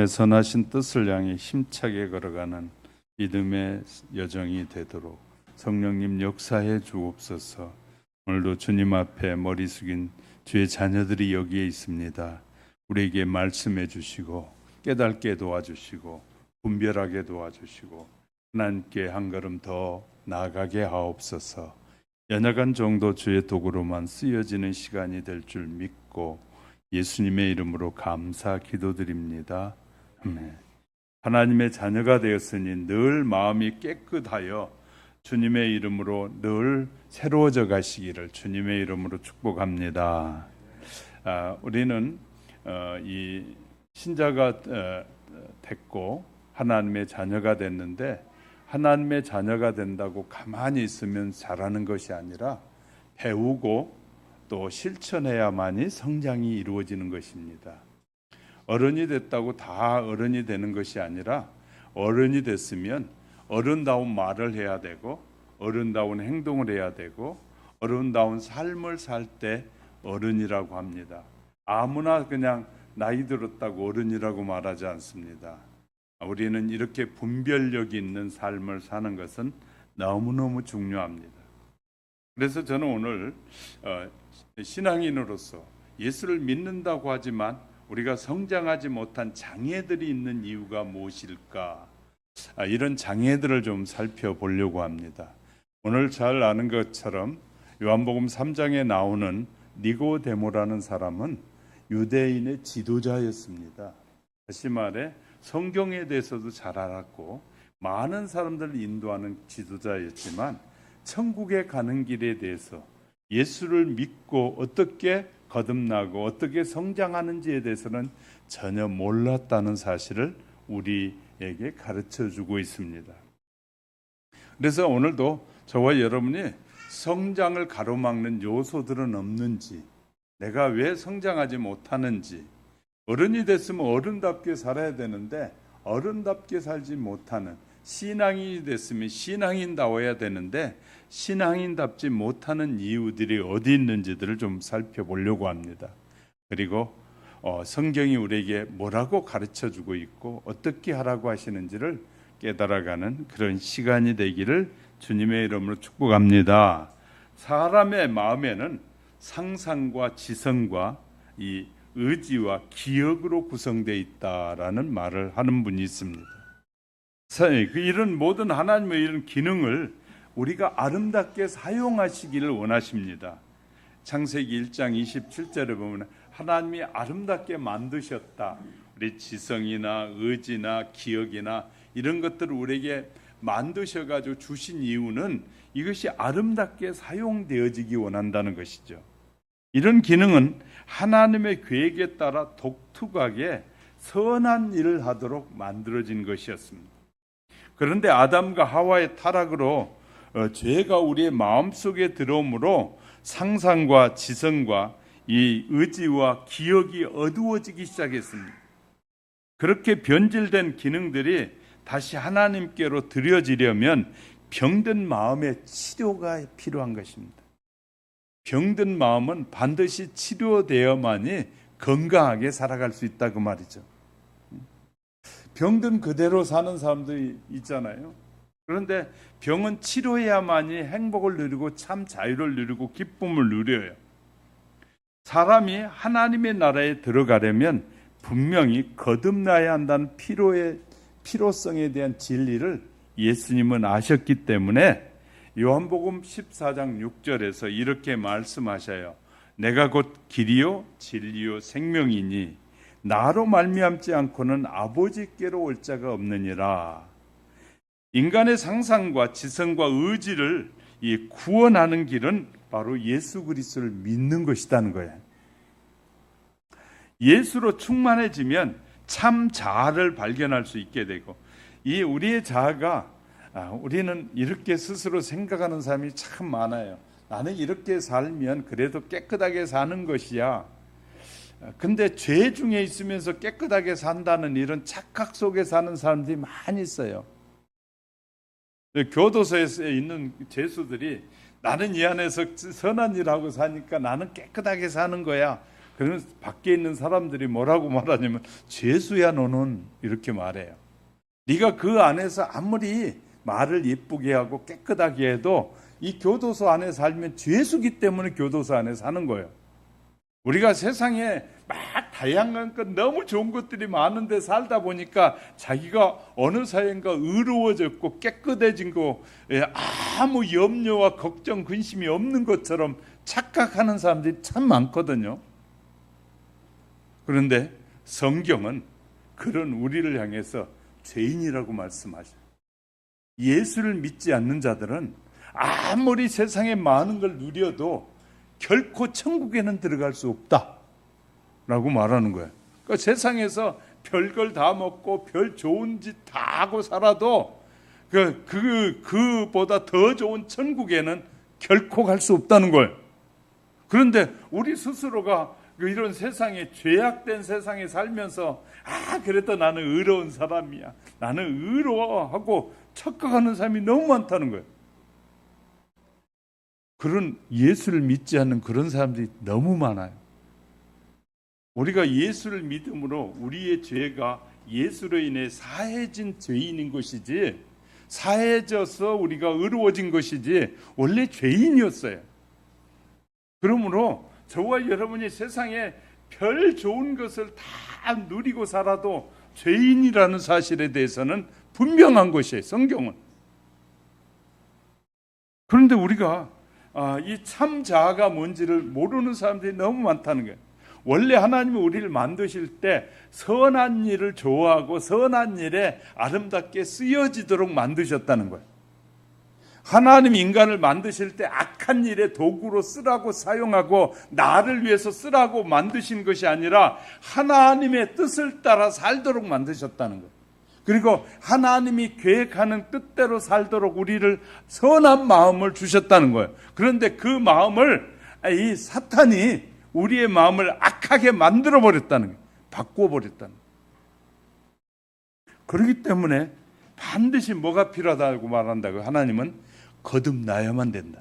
하나님의 선하신 뜻을 향해 힘차게 걸어가는 믿음의 여정이 되도록 성령님 역사해 주옵소서. 오늘도 주님 앞에 머리 숙인 주의 자녀들이 여기에 있습니다. 우리에게 말씀해 주시고 깨닫게 도와주시고 분별하게 도와주시고 하나님께 한 걸음 더 나아가게 하옵소서. 연약한 정도 주의 도구로만 쓰여지는 시간이 될 줄 믿고 예수님의 이름으로 감사 기도드립니다. 아멘. 하나님의 자녀가 되었으니 늘 마음이 깨끗하여 주님의 이름으로 늘 새로워져 가시기를 주님의 이름으로 축복합니다. 우리는 이 신자가 됐고 하나님의 자녀가 됐는데 하나님의 자녀가 된다고 가만히 있으면 잘하는 것이 아니라 배우고 또 실천해야만이 성장이 이루어지는 것입니다. 어른이 됐다고 다 어른이 되는 것이 아니라 어른이 됐으면 어른다운 말을 해야 되고 어른다운 행동을 해야 되고 어른다운 삶을 살 때 어른이라고 합니다. 아무나 그냥 나이 들었다고 어른이라고 말하지 않습니다. 우리는 이렇게 분별력이 있는 삶을 사는 것은 너무너무 중요합니다. 그래서 저는 오늘 신앙인으로서 예수를 믿는다고 하지만 우리가 성장하지 못한 장애들이 있는 이유가 무엇일까? 이런 장애들을 좀 살펴보려고 합니다. 오늘 잘 아는 것처럼 요한복음 3장에 나오는 니고데모라는 사람은 유대인의 지도자였습니다. 다시 말해 성경에 대해서도 잘 알았고 많은 사람들을 인도하는 지도자였지만 천국에 가는 길에 대해서 예수를 믿고 어떻게 거듭나고 어떻게 성장하는지에 대해서는 전혀 몰랐다는 사실을 우리에게 가르쳐주고 있습니다. 그래서 오늘도 저와 여러분이 성장을 가로막는 요소들은 없는지, 내가 왜 성장하지 못하는지, 어른이 됐으면 어른답게 살아야 되는데 어른답게 살지 못하는, 신앙인이 됐으면 신앙인다워야 되는데 신앙인답지 못하는 이유들이 어디 있는지들을 좀 살펴보려고 합니다. 그리고 성경이 우리에게 뭐라고 가르쳐주고 있고 어떻게 하라고 하시는지를 깨달아가는 그런 시간이 되기를 주님의 이름으로 축복합니다. 사람의 마음에는 상상과 지성과 이 의지와 기억으로 구성되어 있다라는 말을 하는 분이 있습니다. 이런 모든 하나님의 이런 기능을 우리가 아름답게 사용하시기를 원하십니다. 창세기 1장 27절에 보면 하나님이 아름답게 만드셨다. 우리 지성이나 의지나 기억이나 이런 것들을 우리에게 만드셔가지고 주신 이유는 이것이 아름답게 사용되어지기 원한다는 것이죠. 이런 기능은 하나님의 계획에 따라 독특하게 선한 일을 하도록 만들어진 것이었습니다. 그런데 아담과 하와의 타락으로 죄가 우리의 마음속에 들어오므로 상상과 지성과 이 의지와 기억이 어두워지기 시작했습니다. 그렇게 변질된 기능들이 다시 하나님께로 드려지려면 병든 마음의 치료가 필요한 것입니다. 병든 마음은 반드시 치료되어야만이 건강하게 살아갈 수 있다 그 말이죠. 병든 그대로 사는 사람들이 있잖아요. 그런데 병은 치료해야만이 행복을 누리고 참 자유를 누리고 기쁨을 누려요. 사람이 하나님의 나라에 들어가려면 분명히 거듭나야 한다는 필요성에 대한 진리를 예수님은 아셨기 때문에 요한복음 14장 6절에서 이렇게 말씀하셔요. 내가 곧 길이요 진리요 생명이니 나로 말미암지 않고는 아버지께로 올 자가 없느니라. 인간의 상상과 지성과 의지를 구원하는 길은 바로 예수 그리스도를 믿는 것이라는 거예요. 예수로 충만해지면 참 자아를 발견할 수 있게 되고, 이 우리의 자아가 우리는 이렇게 스스로 생각하는 사람이 참 많아요. 나는 이렇게 살면 그래도 깨끗하게 사는 것이야. 근데 죄 중에 있으면서 깨끗하게 산다는 이런 착각 속에 사는 사람들이 많이 있어요. 교도소에 있는 죄수들이 나는 이 안에서 선한 일하고 사니까 나는 깨끗하게 사는 거야. 그러면 밖에 있는 사람들이 뭐라고 말하냐면 죄수야 너는, 이렇게 말해요. 네가 그 안에서 아무리 말을 예쁘게 하고 깨끗하게 해도 이 교도소 안에 살면 죄수기 때문에 교도소 안에 사는 거예요. 우리가 세상에 막 다양한 것, 너무 좋은 것들이 많은데 살다 보니까 자기가 어느 사이인가 의로워졌고 깨끗해진 거, 아무 염려와 걱정, 근심이 없는 것처럼 착각하는 사람들이 참 많거든요. 그런데 성경은 그런 우리를 향해서 죄인이라고 말씀하셔요. 예수를 믿지 않는 자들은 아무리 세상에 많은 걸 누려도 결코 천국에는 들어갈 수 없다라고 말하는 거예요. 그러니까 세상에서 별걸 다 먹고 별 좋은 짓 다 하고 살아도 그보다 더 좋은 천국에는 결코 갈 수 없다는 거예요. 그런데 우리 스스로가 이런 세상에, 죄악된 세상에 살면서 그래도 나는 의로운 사람이야, 나는 의로워하고 착각하는 사람이 너무 많다는 거예요. 그런 예수를 믿지 않는 그런 사람들이 너무 많아요. 우리가 예수를 믿음으로 우리의 죄가 예수로 인해 사해진 죄인인 것이지, 사해져서 우리가 의로워진 것이지 원래 죄인이었어요. 그러므로 저와 여러분이 세상에 별 좋은 것을 다 누리고 살아도 죄인이라는 사실에 대해서는 분명한 것이에요, 성경은. 그런데 우리가 이 참 자아가 뭔지를 모르는 사람들이 너무 많다는 거예요. 원래 하나님이 우리를 만드실 때 선한 일을 좋아하고 선한 일에 아름답게 쓰여지도록 만드셨다는 거예요. 하나님 인간을 만드실 때 악한 일에 도구로 쓰라고 사용하고 나를 위해서 쓰라고 만드신 것이 아니라 하나님의 뜻을 따라 살도록 만드셨다는 거예요. 그리고 하나님이 계획하는 뜻대로 살도록 우리를 선한 마음을 주셨다는 거예요. 그런데 그 마음을 이 사탄이 우리의 마음을 악하게 만들어 버렸다는 거예요. 바꾸어 버렸다는 거예요. 그렇기 때문에 반드시 뭐가 필요하다고 말한다고? 하나님은 거듭나야만 된다.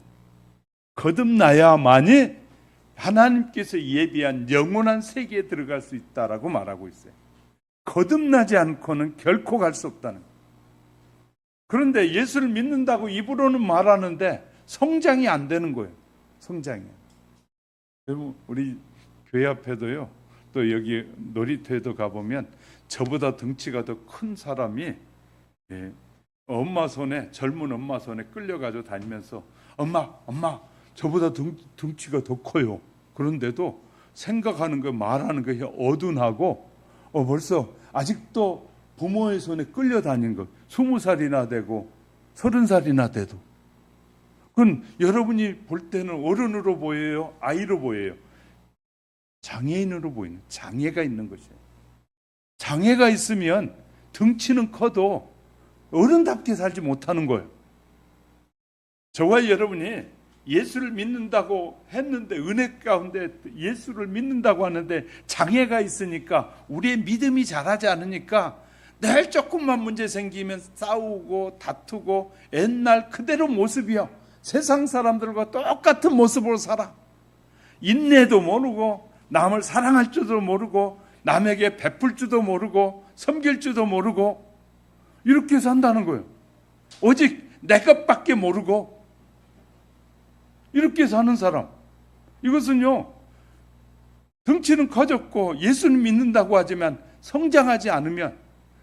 거듭나야만이 하나님께서 예비한 영원한 세계에 들어갈 수 있다라고 말하고 있어요. 거듭나지 않고는 결코 갈 수 없다는 거예요. 그런데 예수를 믿는다고 입으로는 말하는데 성장이 안 되는 거예요. 성장이. 여러분, 우리 교회 앞에도요, 또 여기 놀이터에도 가보면 저보다 덩치가 더 큰 사람이 엄마 손에, 젊은 엄마 손에 끌려가지고 다니면서 엄마 저보다 덩치가 더 커요. 그런데도 생각하는 거, 말하는 거 어둔하고 벌써 아직도 부모의 손에 끌려다니는 거, 20살이나 되고 30살이나 돼도. 그건 여러분이 볼 때는 어른으로 보여요? 아이로 보여요? 장애인으로 보이는, 장애가 있는 것이에요. 장애가 있으면 덩치는 커도 어른답게 살지 못하는 거예요. 저와 여러분이 예수를 믿는다고 했는데, 은혜 가운데 예수를 믿는다고 하는데 장애가 있으니까, 우리의 믿음이 자라지 않으니까 늘 조금만 문제 생기면 싸우고 다투고 옛날 그대로 모습이요. 세상 사람들과 똑같은 모습으로 살아. 인내도 모르고, 남을 사랑할 줄도 모르고, 남에게 베풀 줄도 모르고, 섬길 줄도 모르고, 이렇게 산다는 거예요. 오직 내 것밖에 모르고 이렇게 사는 사람, 이것은요, 덩치는 커졌고 예수는 믿는다고 하지만 성장하지 않으면,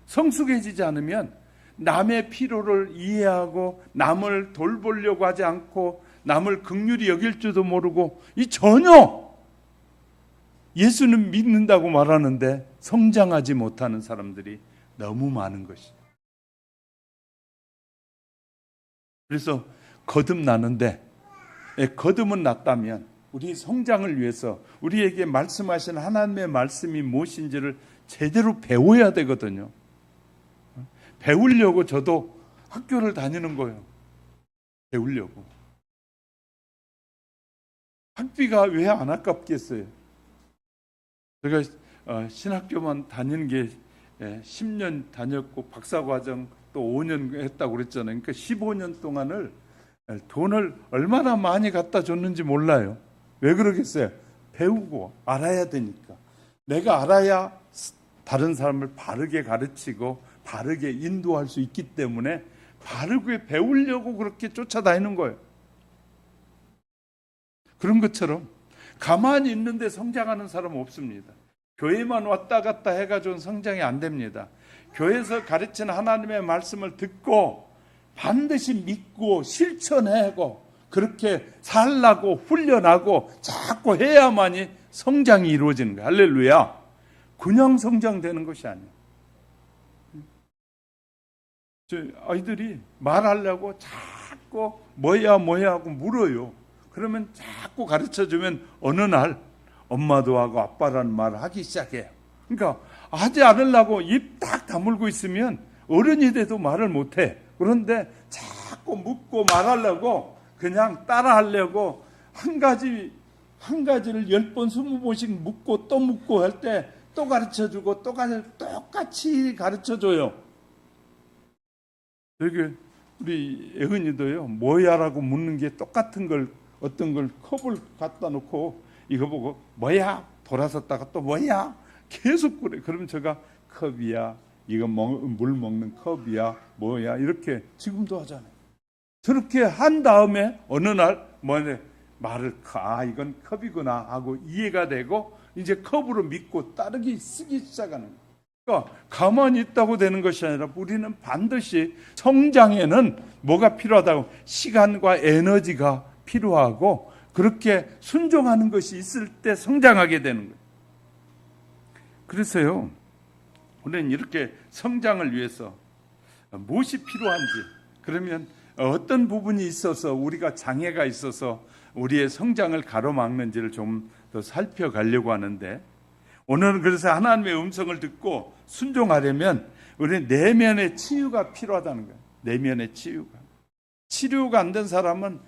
성숙해지지 않으면, 남의 필요를 이해하고 남을 돌보려고 하지 않고 남을 긍휼히 여길 줄도 모르고, 이 전혀 예수는 믿는다고 말하는데 성장하지 못하는 사람들이 너무 많은 것이죠. 그래서 거듭나는데, 거듭은 났다면 우리 성장을 위해서 우리에게 말씀하신 하나님의 말씀이 무엇인지를 제대로 배워야 되거든요. 배우려고 저도 학교를 다니는 거예요. 배우려고. 학비가 왜 안 아깝겠어요? 제가 신학교만 다니는 게 10년 다녔고 박사과정 또 5년 했다고 그랬잖아요. 그러니까 15년 동안을 돈을 얼마나 많이 갖다 줬는지 몰라요. 왜 그러겠어요? 배우고 알아야 되니까. 내가 알아야 다른 사람을 바르게 가르치고 바르게 인도할 수 있기 때문에 바르게 배우려고 그렇게 쫓아다니는 거예요. 그런 것처럼 가만히 있는데 성장하는 사람은 없습니다. 교회만 왔다 갔다 해가지고는 성장이 안 됩니다. 교회에서 가르치는 하나님의 말씀을 듣고 반드시 믿고 실천하고 그렇게 살라고 훈련하고 자꾸 해야만이 성장이 이루어지는 거예요. 할렐루야. 그냥 성장되는 것이 아니에요. 아이들이 말하려고 자꾸 뭐야 하고 물어요. 그러면 자꾸 가르쳐주면 어느 날 엄마도 하고 아빠라는 말을 하기 시작해요. 그러니까 하지 않으려고 입 딱 다물고 있으면 어른이 돼도 말을 못해. 그런데 자꾸 묻고 말하려고 그냥 따라하려고 한 가지를 10번 20번씩 묻고 또 묻고 할 때 또 가르쳐주고 또 똑같이 가르쳐줘요. 여기 우리 애은이도요, 뭐야라고 묻는 게 똑같은 걸 어떤 걸 컵을 갖다 놓고 이거 보고 뭐야 돌아섰다가 또 뭐야 계속 그래. 그러면 제가 컵이야, 이거 물 먹는 컵이야, 뭐야 이렇게 지금도 하잖아요. 저렇게 한 다음에 어느 날 말을 이건 컵이구나 하고 이해가 되고 이제 컵으로 믿고 쓰기 시작하는 거예요. 그러니까 가만히 있다고 되는 것이 아니라 우리는 반드시 성장에는 뭐가 필요하다고, 시간과 에너지가 필요하고 그렇게 순종하는 것이 있을 때 성장하게 되는 거예요. 그래서요, 우리는 이렇게 성장을 위해서 무엇이 필요한지, 그러면 어떤 부분이 있어서 우리가 장애가 있어서 우리의 성장을 가로막는지를 좀 더 살펴가려고 하는데, 오늘은 그래서 하나님의 음성을 듣고 순종하려면 우리 내면의 치유가 필요하다는 거예요. 내면의 치료가 안 된 사람은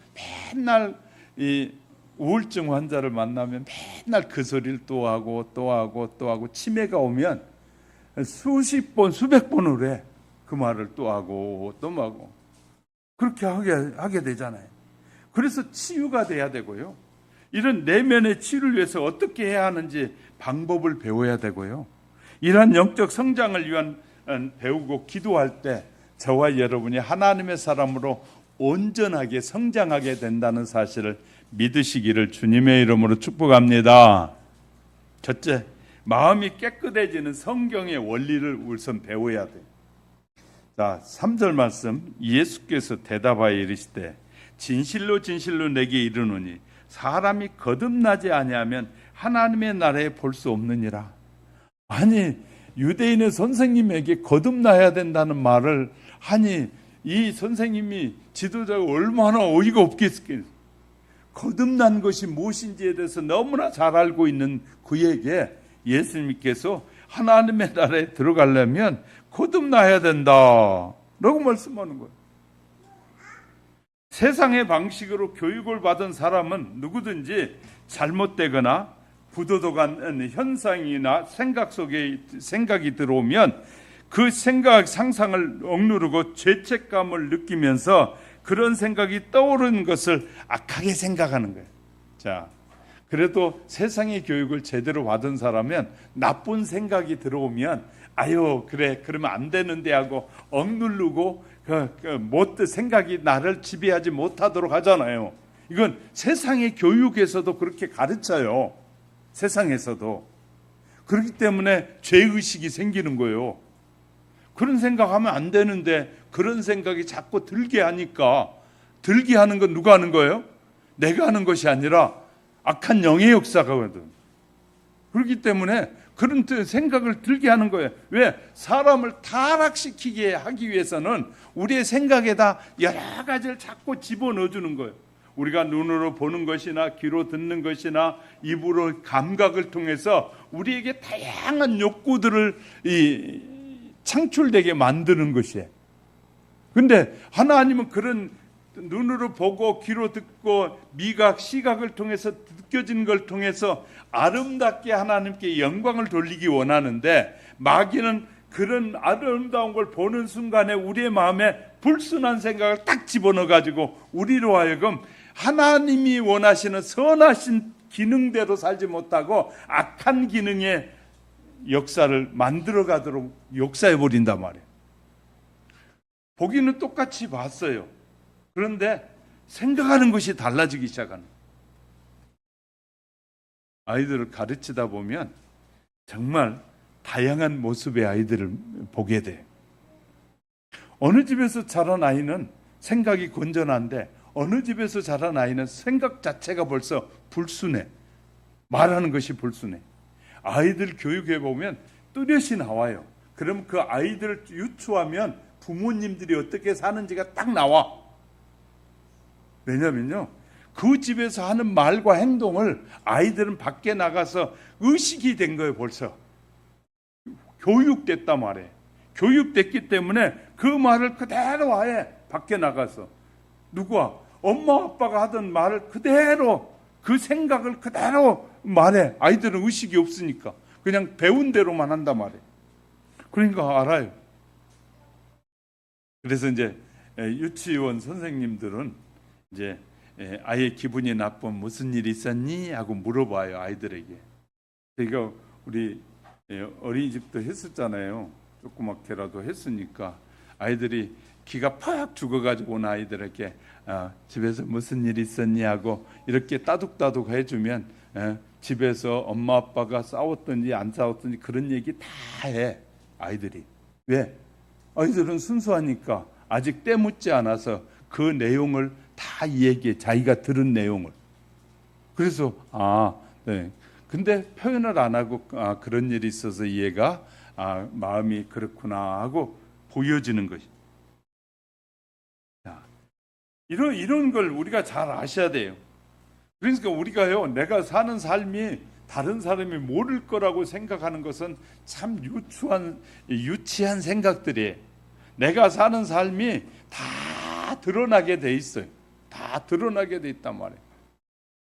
맨날 이 우울증 환자를 만나면 맨날 그 소리를 또 하고 치매가 오면 수십 번 수백 번을 해. 그 말을 또 하고 그렇게 하게 되잖아요. 그래서 치유가 돼야 되고요. 이런 내면의 치유를 위해서 어떻게 해야 하는지 방법을 배워야 되고요. 이러한 영적 성장을 위한 배우고 기도할 때 저와 여러분이 하나님의 사람으로 온전하게 성장하게 된다는 사실을 믿으시기를 주님의 이름으로 축복합니다. 첫째, 마음이 깨끗해지는 성경의 원리를 우선 배워야 돼요. 자, 3절 말씀, 예수께서 대답하여 이르시되 진실로 진실로 내게 이르노니 사람이 거듭나지 아니하면 하나님의 나라에 볼 수 없느니라. 아니, 유대인의 선생님에게 거듭나야 된다는 말을 하니 이 선생님이 지도자가 얼마나 어이가 없겠어요. 거듭난 것이 무엇인지에 대해서 너무나 잘 알고 있는 그에게 예수님께서 하나님의 나라에 들어가려면 거듭나야 된다 라고 말씀하는 거예요. 세상의 방식으로 교육을 받은 사람은 누구든지 잘못되거나 부도덕한 현상이나 생각 속에 생각이 들어오면 그 생각, 상상을 억누르고 죄책감을 느끼면서 그런 생각이 떠오르는 것을 악하게 생각하는 거예요. 자, 그래도 세상의 교육을 제대로 받은 사람은 나쁜 생각이 들어오면 아유 그래 그러면 안 되는데 하고 억누르고 생각이 나를 지배하지 못하도록 하잖아요. 이건 세상의 교육에서도 그렇게 가르쳐요. 세상에서도. 그렇기 때문에 죄의식이 생기는 거예요. 그런 생각하면 안 되는데 그런 생각이 자꾸 들게 하니까, 들게 하는 건 누가 하는 거예요? 내가 하는 것이 아니라 악한 영의 역사거든. 그렇기 때문에 그런 생각을 들게 하는 거예요. 왜? 사람을 타락시키게 하기 위해서는 우리의 생각에다 여러 가지를 자꾸 집어넣어주는 거예요. 우리가 눈으로 보는 것이나 귀로 듣는 것이나 입으로 감각을 통해서 우리에게 다양한 욕구들을 창출되게 만드는 것이에요. 그런데 하나님은 그런 눈으로 보고 귀로 듣고 미각, 시각을 통해서 느껴지는 걸 통해서 아름답게 하나님께 영광을 돌리기 원하는데, 마귀는 그런 아름다운 걸 보는 순간에 우리의 마음에 불순한 생각을 딱 집어넣어가지고 우리로 하여금 하나님이 원하시는 선하신 기능대로 살지 못하고 악한 기능의 역사를 만들어 가도록 역사해 버린단 말이에요. 보기는 똑같이 봤어요. 그런데 생각하는 것이 달라지기 시작하는 거예요. 아이들을 가르치다 보면 정말 다양한 모습의 아이들을 보게 돼요. 어느 집에서 자란 아이는 생각이 건전한데 어느 집에서 자란 아이는 생각 자체가 벌써 불순해. 말하는 것이 불순해. 아이들 교육해 보면 뚜렷이 나와요. 그럼 그 아이들을 유추하면 부모님들이 어떻게 사는지가 딱 나와. 왜냐면요, 그 집에서 하는 말과 행동을 아이들은 밖에 나가서 의식이 된 거예요. 벌써 교육됐단 말이에요. 교육됐기 때문에 그 말을 그대로 아예 밖에 나가서 누구와 엄마 아빠가 하던 말을 그대로 그 생각을 그대로 말해. 아이들은 의식이 없으니까 그냥 배운 대로만 한단 말이에요. 그러니까 알아요. 그래서 이제 유치원 선생님들은 이제 아이 기분이 나쁘면 무슨 일 있었니? 하고 물어봐요, 아이들에게. 그러니까 우리 어린이집도 했었잖아요. 조그맣게라도 했으니까 아이들이 기가 팍 죽어가지고 온 아이들에게 집에서 무슨 일 있었니? 하고 이렇게 따둑따둑 해주면 집에서 엄마 아빠가 싸웠든지 안 싸웠든지 그런 얘기 다 해, 아이들이. 왜? 아이들은 순수하니까 아직 때묻지 않아서 그 내용을 다 얘기해, 자기가 들은 내용을. 그래서 네. 근데 표현을 안 하고 그런 일이 있어서 얘가 마음이 그렇구나 하고 보여지는 것이. 자, 이런 걸 우리가 잘 아셔야 돼요. 그러니까 우리가요, 내가 사는 삶이 다른 사람이 모를 거라고 생각하는 것은 참 유치한 생각들이에요. 내가 사는 삶이 다 드러나게 돼 있어요. 다 드러나게 돼 있단 말이에요.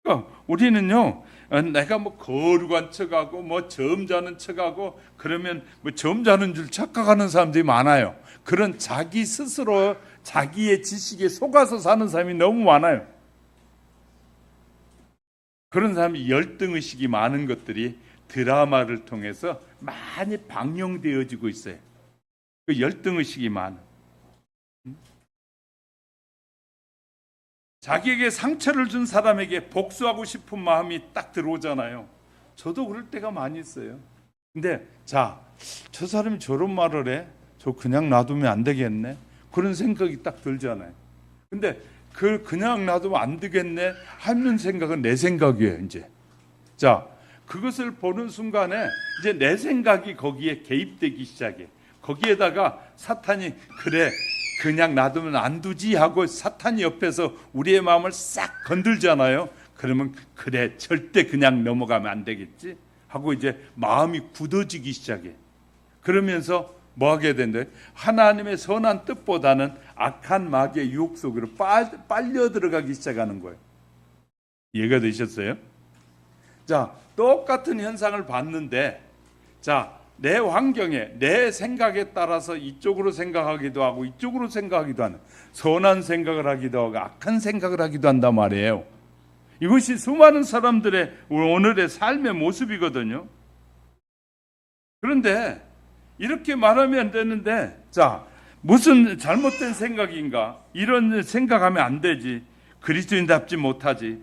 그러니까 우리는요, 내가 뭐 거룩한 척하고 뭐 점잖은 척하고 그러면 뭐 점잖은 줄 착각하는 사람들이 많아요. 그런 자기 스스로 자기의 지식에 속아서 사는 사람이 너무 많아요. 그런 사람이 열등의식이 많은 것들이 드라마를 통해서 많이 방영되어지고 있어요. 그 열등의식이 많아. 자기에게 상처를 준 사람에게 복수하고 싶은 마음이 딱 들어오잖아요. 저도 그럴 때가 많이 있어요. 근데 저 사람이 저런 말을 해? 저 그냥 놔두면 안 되겠네? 그런 생각이 딱 들잖아요. 근데 그냥 놔두면 안 되겠네 하는 생각은 내 생각이에요, 이제. 그것을 보는 순간에 이제 내 생각이 거기에 개입되기 시작해. 거기에다가 사탄이 그래, 그냥 놔두면 안 두지 하고 사탄이 옆에서 우리의 마음을 싹 건들잖아요. 그러면 그래, 절대 그냥 넘어가면 안 되겠지 하고 이제 마음이 굳어지기 시작해. 그러면서 뭐 하게 된대? 하나님의 선한 뜻보다는 악한 마귀의 유혹 속으로 빨려 들어가기 시작하는 거예요. 이해가 되셨어요? 똑같은 현상을 봤는데 내 환경에 내 생각에 따라서 이쪽으로 생각하기도 하고 이쪽으로 생각하기도 하는, 선한 생각을 하기도 하고 악한 생각을 하기도 한단 말이에요. 이것이 수많은 사람들의 오늘의 삶의 모습이거든요. 그런데 이렇게 말하면 안 되는데 무슨 잘못된 생각인가? 이런 생각하면 안 되지. 그리스도인답지 못하지.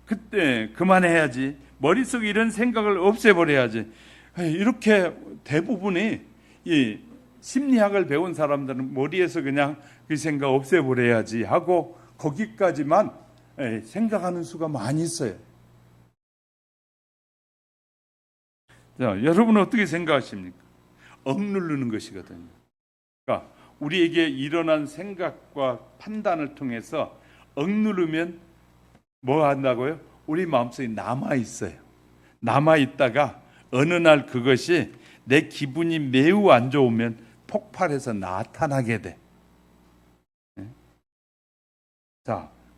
그때 그만해야지. 머릿속에 이런 생각을 없애버려야지. 이렇게 대부분이 이 심리학을 배운 사람들은 머리에서 그냥 그 생각 없애버려야지 하고 거기까지만 생각하는 수가 많이 있어요. 여러분은 어떻게 생각하십니까? 억누르는 것이거든요. 그러니까 우리에게 일어난 생각과 판단을 통해서 억누르면 뭐 한다고요? 우리 마음속에 남아있어요. 남아있다가 어느 날 그것이 내 기분이 매우 안 좋으면 폭발해서 나타나게 돼.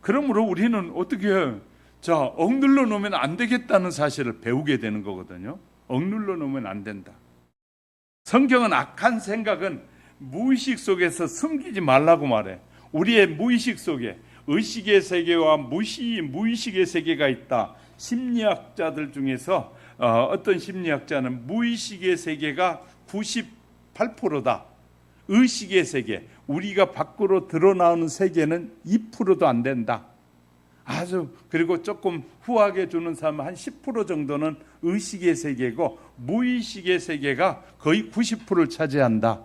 그러므로 우리는 어떻게 해요? 억눌러 놓으면 안 되겠다는 사실을 배우게 되는 거거든요. 억눌러 놓으면 안 된다. 성경은 악한 생각은 무의식 속에서 숨기지 말라고 말해. 우리의 무의식 속에 의식의 세계와 무의식의 세계가 있다. 심리학자들 중에서 어떤 심리학자는 무의식의 세계가 98%다. 의식의 세계, 우리가 밖으로 드러나오는 세계는 2%도 안 된다. 그리고 조금 후하게 주는 사람은 한 10% 정도는 의식의 세계고 무의식의 세계가 거의 90%를 차지한다.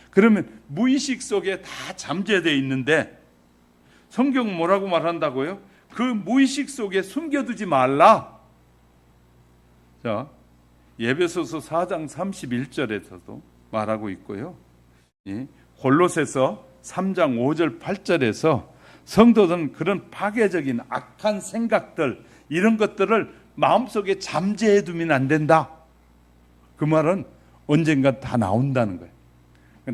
그러면 무의식 속에 다 잠재되어 있는데 성경은 뭐라고 말한다고요? 그 무의식 속에 숨겨두지 말라. 자, 에베소서 4장 31절에서도 말하고 있고요. 골로새서 3장 5절 8절에서 성도들은 그런 파괴적인 악한 생각들, 이런 것들을 마음속에 잠재해 두면 안 된다. 그 말은 언젠가 다 나온다는 거예요.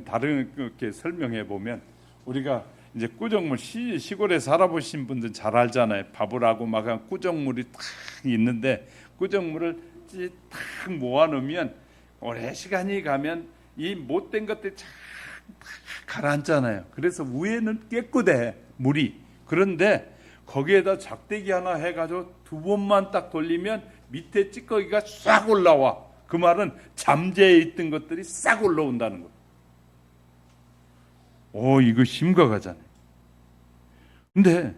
다르게 설명해 보면, 우리가 이제 꾸정물, 시골에 살아보신 분들 잘 알잖아요. 바보라고 막 꾸정물이 탁 있는데 꾸정물을 탁 모아놓으면 오래 시간이 가면 이 못된 것들이 쫙 가라앉잖아요. 그래서 위에는 깨끗해, 물이. 그런데 거기에다 작대기 하나 해가지고 2번만 딱 돌리면 밑에 찌꺼기가 싹 올라와. 그 말은 잠재해 있던 것들이 싹 올라온다는 거예요. 이거 심각하잖아요. 근데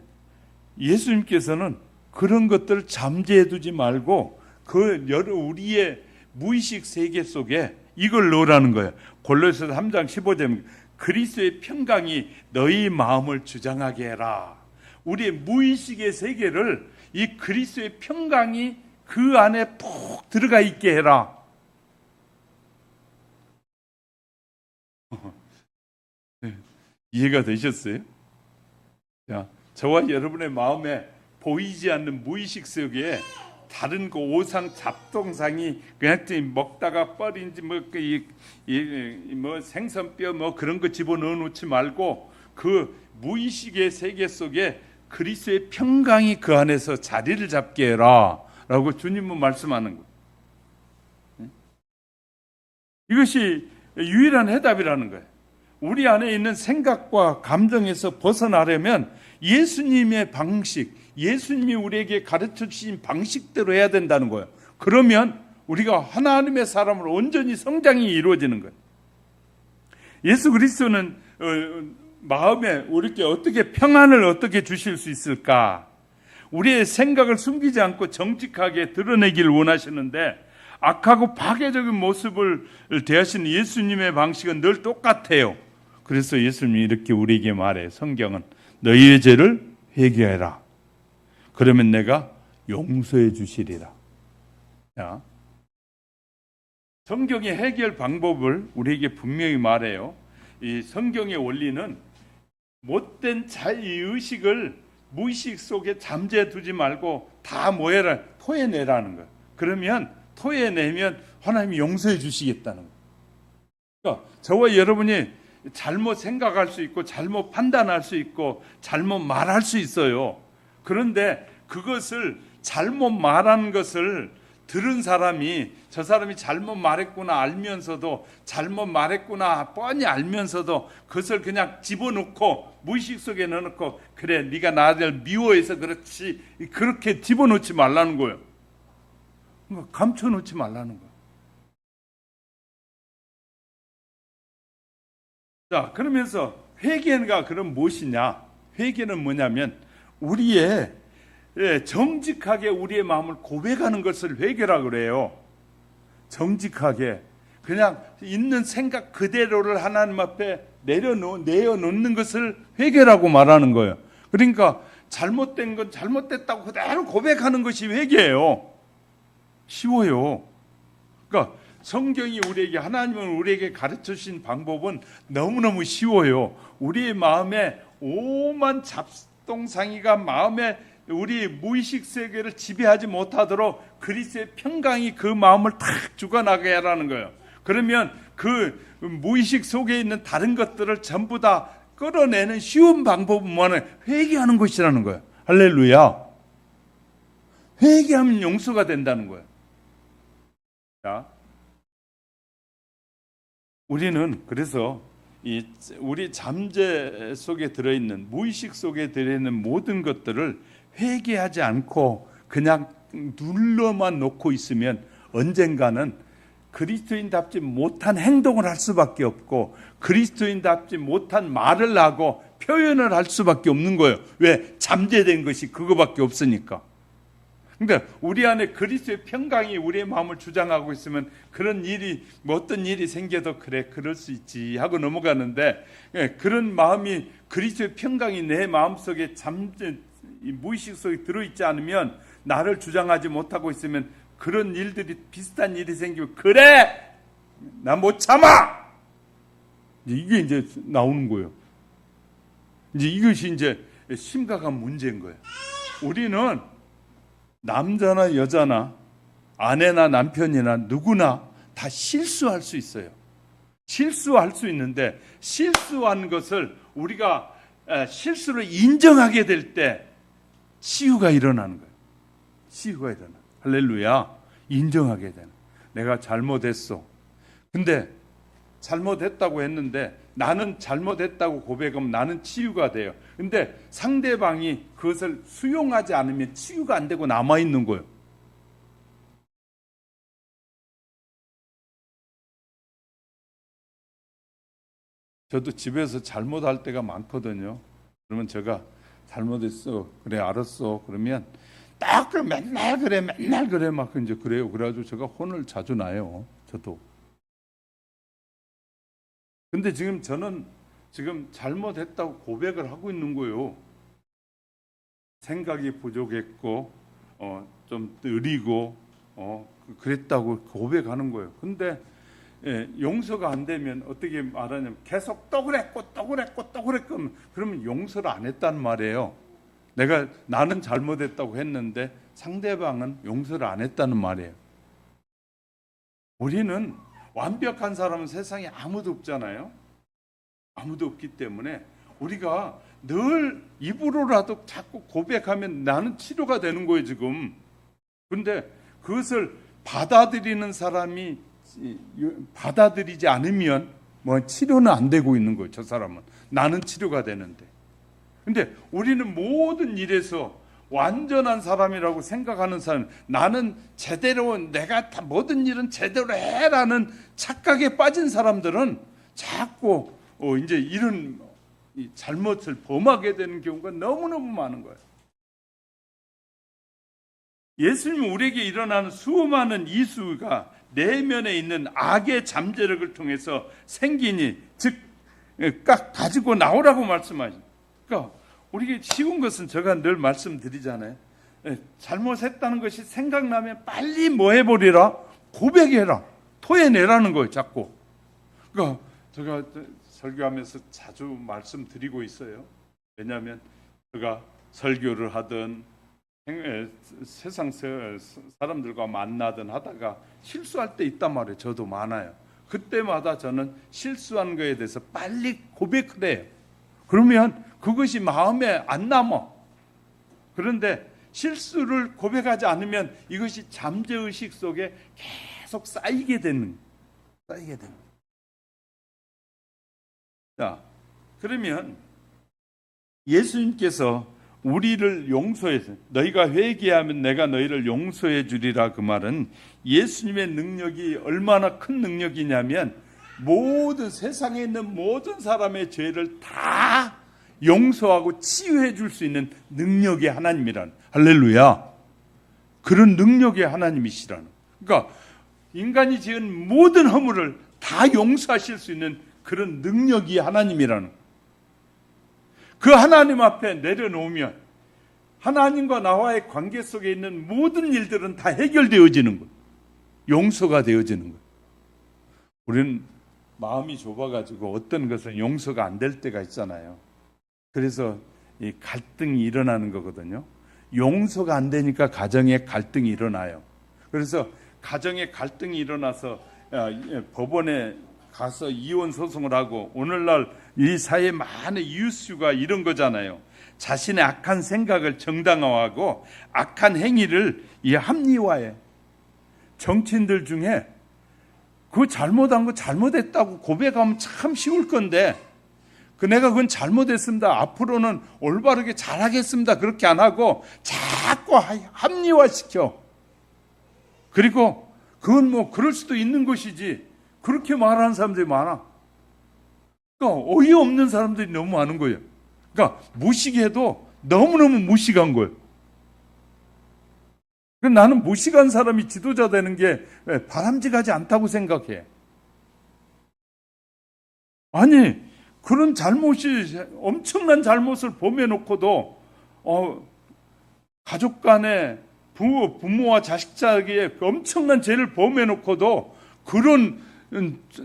예수님께서는 그런 것들을 잠재해 두지 말고 우리의 무의식 세계 속에 이걸 넣으라는 거예요. 골로새서 3장 15절, 그리스도의 평강이 너희 마음을 주장하게 해라. 우리의 무의식의 세계를 이 그리스도의 평강이 그 안에 푹 들어가 있게 해라. 이해가 되셨어요? 자, 저와 여러분의 마음에 보이지 않는 무의식 속에 다른 그 오상 잡동상이 그냥 먹다가 뻘인지 뭐 생선뼈 뭐 그런 거 집어넣어 놓지 말고 그 무의식의 세계 속에 그리스도의 평강이 그 안에서 자리를 잡게 해라 라고 주님은 말씀하는 거예요. 이것이 유일한 해답이라는 거예요. 우리 안에 있는 생각과 감정에서 벗어나려면 예수님의 방식, 예수님이 우리에게 가르쳐 주신 방식대로 해야 된다는 거예요. 그러면 우리가 하나님의 사람으로 온전히 성장이 이루어지는 거예요. 예수 그리스도는 마음에 우리에게 어떻게 평안을 어떻게 주실 수 있을까? 우리의 생각을 숨기지 않고 정직하게 드러내기를 원하시는데 악하고 파괴적인 모습을 대하시는 예수님의 방식은 늘 똑같아요. 그래서 예수님이 이렇게 우리에게 말해요. 성경은 너희의 죄를 회개해라. 그러면 내가 용서해 주시리라. 자, 성경의 해결 방법을 우리에게 분명히 말해요. 이 성경의 원리는 못된 자의식을 무의식 속에 잠재해 두지 말고 다 뭐해라, 토해내라는 거예요. 그러면 토해내면 하나님이 용서해 주시겠다는 거예요. 그러니까 저와 여러분이 잘못 생각할 수 있고 잘못 판단할 수 있고 잘못 말할 수 있어요. 그런데 그것을 잘못 말하는 것을 들은 사람이 저 사람이 잘못 말했구나 알면서도 잘못 말했구나 뻔히 알면서도 그것을 그냥 집어넣고 무의식 속에 넣어놓고 그래 네가 나를 미워해서 그렇지 그렇게 집어넣지 말라는 거예요. 감춰놓지 말라는 거예요. 자, 그러면서 회개가 그럼 무엇이냐? 회개는 뭐냐면 우리의 정직하게 우리의 마음을 고백하는 것을 회개라고 그래요. 정직하게 그냥 있는 생각 그대로를 하나님 앞에 내어놓는 것을 회개라고 말하는 거예요. 그러니까 잘못된 건 잘못됐다고 그대로 고백하는 것이 회개예요. 쉬워요. 그러니까 성경이 우리에게 하나님은 우리에게 가르쳐 주신 방법은 너무너무 쉬워요. 우리의 마음에 오만 잡동상이가 마음에 우리 무의식 세계를 지배하지 못하도록 그리스도의 평강이 그 마음을 탁 죽어나게 하라는 거예요. 그러면 그 무의식 속에 있는 다른 것들을 전부 다 끌어내는 쉬운 방법은 뭐냐면 회개하는 것이라는 거예요. 할렐루야. 회개하면 용서가 된다는 거예요. 자, 우리는 그래서 우리 잠재 속에 들어있는 무의식 속에 들어있는 모든 것들을 회개하지 않고 그냥 눌러만 놓고 있으면 언젠가는 그리스도인답지 못한 행동을 할 수밖에 없고 그리스도인답지 못한 말을 하고 표현을 할 수밖에 없는 거예요. 왜? 잠재된 것이 그거밖에 없으니까. 그러니까 우리 안에 그리스도의 평강이 우리의 마음을 주장하고 있으면 그런 일이 어떤 일이 생겨도 그래 그럴 수 있지 하고 넘어가는데, 그런 마음이 그리스도의 평강이 내 마음속에 무의식 속에 들어있지 않으면, 나를 주장하지 못하고 있으면 그런 일들이 비슷한 일이 생기면 그래 나 못 참아 이게 이제 나오는 거예요. 이제 이것이 이제 심각한 문제인 거예요. 우리는 남자나 여자나 아내나 남편이나 누구나 다 실수할 수 있어요. 실수할 수 있는데 실수한 것을 우리가 실수를 인정하게 될 때 치유가 일어나는 거예요. 치유가 일어나. 할렐루야. 인정하게 되는. 내가 잘못했어. 근데 잘못했다고 했는데 나는 잘못했다고 고백하면 나는 치유가 돼요. 근데 상대방이 그것을 수용하지 않으면 치유가 안 되고 남아있는 거예요. 저도 집에서 잘못할 때가 많거든요. 그러면 제가 잘못했어. 그래 알았어. 그러면 딱 맨날 그래 막 이제 그래요. 그래가지고 제가 혼을 자주 나요. 저도. 근데 지금 저는 지금 잘못했다고 고백을 하고 있는 거예요. 생각이 부족했고 좀 느리고 그랬다고 고백하는 거예요. 근데 용서가 안 되면 어떻게 말하냐면 계속 또 그랬고 그러면 용서를 안 했단 말이에요. 나는 잘못했다고 했는데 상대방은 용서를 안 했다는 말이에요. 우리는 완벽한 사람은 세상에 아무도 없잖아요. 아무도 없기 때문에 우리가 늘 입으로라도 자꾸 고백하면 나는 치료가 되는 거예요 지금. 그런데 그것을 받아들이는 사람이 받아들이지 않으면 치료는 안 되고 있는 거예요. 저 사람은 나는 치료가 되는데. 근데 우리는 모든 일에서 완전한 사람이라고 생각하는 사람, 나는 제대로 내가 다 모든 일은 제대로 해라는 착각에 빠진 사람들은 자꾸 이제 이런 잘못을 범하게 되는 경우가 너무너무 많은 거예요. 예수님은 우리에게 일어나는 수많은 이수가 내면에 있는 악의 잠재력을 통해서 생기니, 즉 가지고 나오라고 말씀하십니다. 그러니까 우리에게 쉬운 것은 제가 늘 말씀드리잖아요. 잘못했다는 것이 생각나면 빨리 뭐 해버리라? 고백해라. 토해내라는 거예요. 자꾸. 그러니까 제가 설교하면서 자주 말씀드리고 있어요. 왜냐하면 제가 설교를 하든 세상 사람들과 만나든 하다가 실수할 때 있단 말이에요. 저도 많아요. 그때마다 저는 실수한 거에 대해서 빨리 고백을 해요. 그러면 그것이 마음에 안 남아. 그런데 실수를 고백하지 않으면 이것이 잠재의식 속에 계속 쌓이게 되는. 자, 그러면 예수님께서 우리를 용서해서 너희가 회개하면 내가 너희를 용서해 주리라, 그 말은 예수님의 능력이 얼마나 큰 능력이냐면 모든 세상에 있는 모든 사람의 죄를 다 용서하고 치유해 줄 수 있는 능력의 하나님이라는, 할렐루야, 그런 능력의 하나님이시라는, 그러니까 인간이 지은 모든 허물을 다 용서하실 수 있는 그런 능력이 하나님이라는, 그 하나님 앞에 내려놓으면 하나님과 나와의 관계 속에 있는 모든 일들은 다 해결되어지는 거예요. 용서가 되어지는 거예요. 우리는 마음이 좁아가지고 어떤 것은 용서가 안 될 때가 있잖아요. 그래서 이 갈등이 일어나는 거거든요. 용서가 안 되니까 가정에 갈등이 일어나요. 그래서 가정에 갈등이 일어나서 법원에 가서 이혼 소송을 하고, 오늘날 이 사회에 많은 이슈가 이런 거잖아요. 자신의 악한 생각을 정당화하고 악한 행위를 합리화해. 정치인들 중에 그 잘못한 거 잘못했다고 고백하면 참 쉬울 건데, 내가 그건 잘못했습니다, 앞으로는 올바르게 잘하겠습니다, 그렇게 안 하고 자꾸 합리화시켜. 그리고 그건 뭐 그럴 수도 있는 것이지, 그렇게 말하는 사람들이 많아. 그러니까 어이없는 사람들이 너무 많은 거예요. 그러니까 무식해도 너무너무 무식한 거예요. 나는 무식한 사람이 지도자 되는 게 바람직하지 않다고 생각해. 아니, 그런 잘못이, 엄청난 잘못을 범해놓고도 가족 간에 부모와 자식 사이에 엄청난 죄를 범해놓고도 그런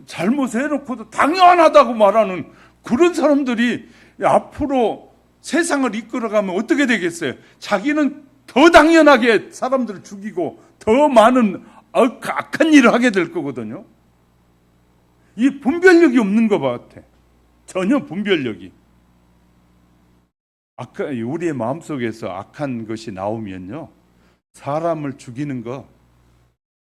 잘못을 해놓고도 당연하다고 말하는 그런 사람들이 앞으로 세상을 이끌어가면 어떻게 되겠어요? 자기는 더 당연하게 사람들을 죽이고 더 많은 악한 일을 하게 될 거거든요. 이 분별력이 없는 것 같아. 전혀 분별력이. 우리의 마음속에서 악한 것이 나오면요, 사람을 죽이는 거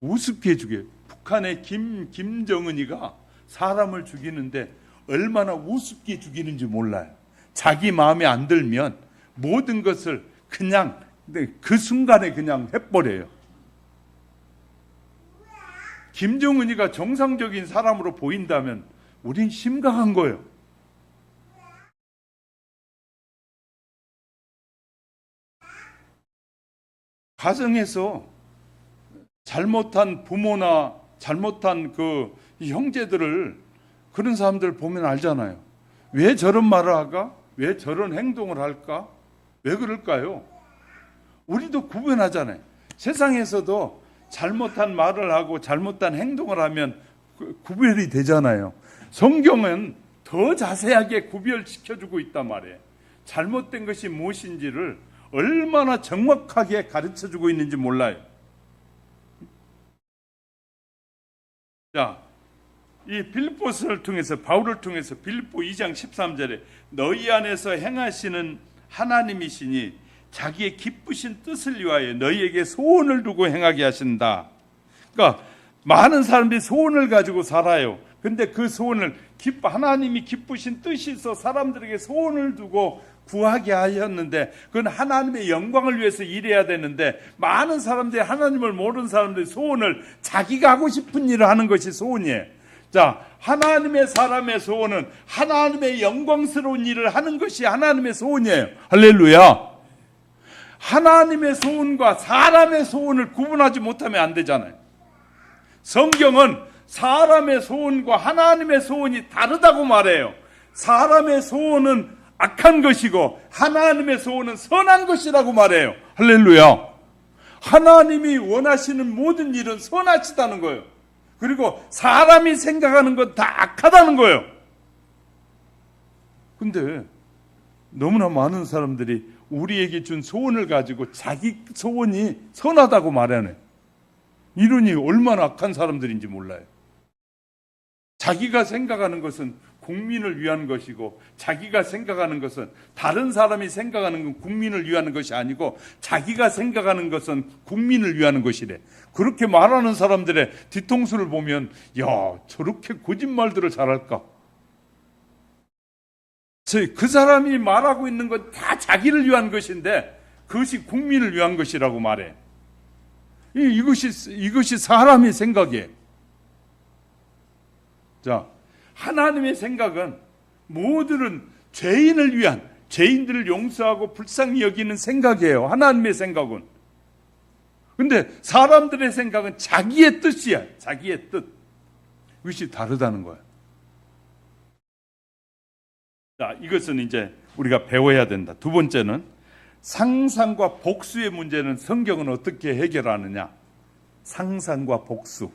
우습게 죽여요. 북한의 김정은이가 사람을 죽이는데 얼마나 우습게 죽이는지 몰라요. 자기 마음에 안 들면 모든 것을 그냥 그 순간에 그냥 해버려요. 김정은이가 정상적인 사람으로 보인다면 우린 심각한 거예요. 가정에서 잘못한 부모나 잘못한 그 형제들을, 그런 사람들 보면 알잖아요. 왜 저런 말을 할까? 왜 저런 행동을 할까? 왜 그럴까요? 우리도 구분하잖아요. 세상에서도 잘못한 말을 하고 잘못한 행동을 하면 구별이 되잖아요. 성경은 더 자세하게 구별시켜주고 있단 말이에요. 잘못된 것이 무엇인지를 얼마나 정확하게 가르쳐주고 있는지 몰라요. 자, 이 빌립보서를 통해서, 바울을 통해서 빌립보 2장 13절에 너희 안에서 행하시는 하나님이시니 자기의 기쁘신 뜻을 위하여 너희에게 소원을 두고 행하게 하신다. 그러니까 많은 사람들이 소원을 가지고 살아요. 근데 그 소원을 하나님이 기쁘신 뜻이 있어 사람들에게 소원을 두고 구하게 하셨는데, 그건 하나님의 영광을 위해서 일해야 되는데, 많은 사람들이, 하나님을 모르는 사람들이 소원을 자기가 하고 싶은 일을 하는 것이 소원이에요. 자, 하나님의 사람의 소원은 하나님의 영광스러운 일을 하는 것이 하나님의 소원이에요. 할렐루야. 하나님의 소원과 사람의 소원을 구분하지 못하면 안 되잖아요. 성경은 사람의 소원과 하나님의 소원이 다르다고 말해요. 사람의 소원은 악한 것이고 하나님의 소원은 선한 것이라고 말해요. 할렐루야. 하나님이 원하시는 모든 일은 선하시다는 거예요. 그리고 사람이 생각하는 건 다 악하다는 거예요. 근데 너무나 많은 사람들이 우리에게 준 소원을 가지고 자기 소원이 선하다고 말하네. 이러니 얼마나 악한 사람들인지 몰라요. 자기가 생각하는 것은 국민을 위한 것이고, 자기가 생각하는 것은, 다른 사람이 생각하는 건 국민을 위한 것이 아니고 자기가 생각하는 것은 국민을 위한 것이래. 그렇게 말하는 사람들의 뒤통수를 보면, 야, 저렇게 거짓말들을 잘할까? 그 사람이 말하고 있는 건 다 자기를 위한 것인데 그것이 국민을 위한 것이라고 말해. 이것이 사람의 생각이에요. 자, 하나님의 생각은 모두는 죄인을 위한, 죄인들을 용서하고 불쌍히 여기는 생각이에요. 하나님의 생각은. 근데 사람들의 생각은 자기의 뜻이야. 자기의 뜻. 그것이 다르다는 거야. 자, 이것은 이제 우리가 배워야 된다. 두 번째는 상상과 복수의 문제는 성경은 어떻게 해결하느냐. 상상과 복수.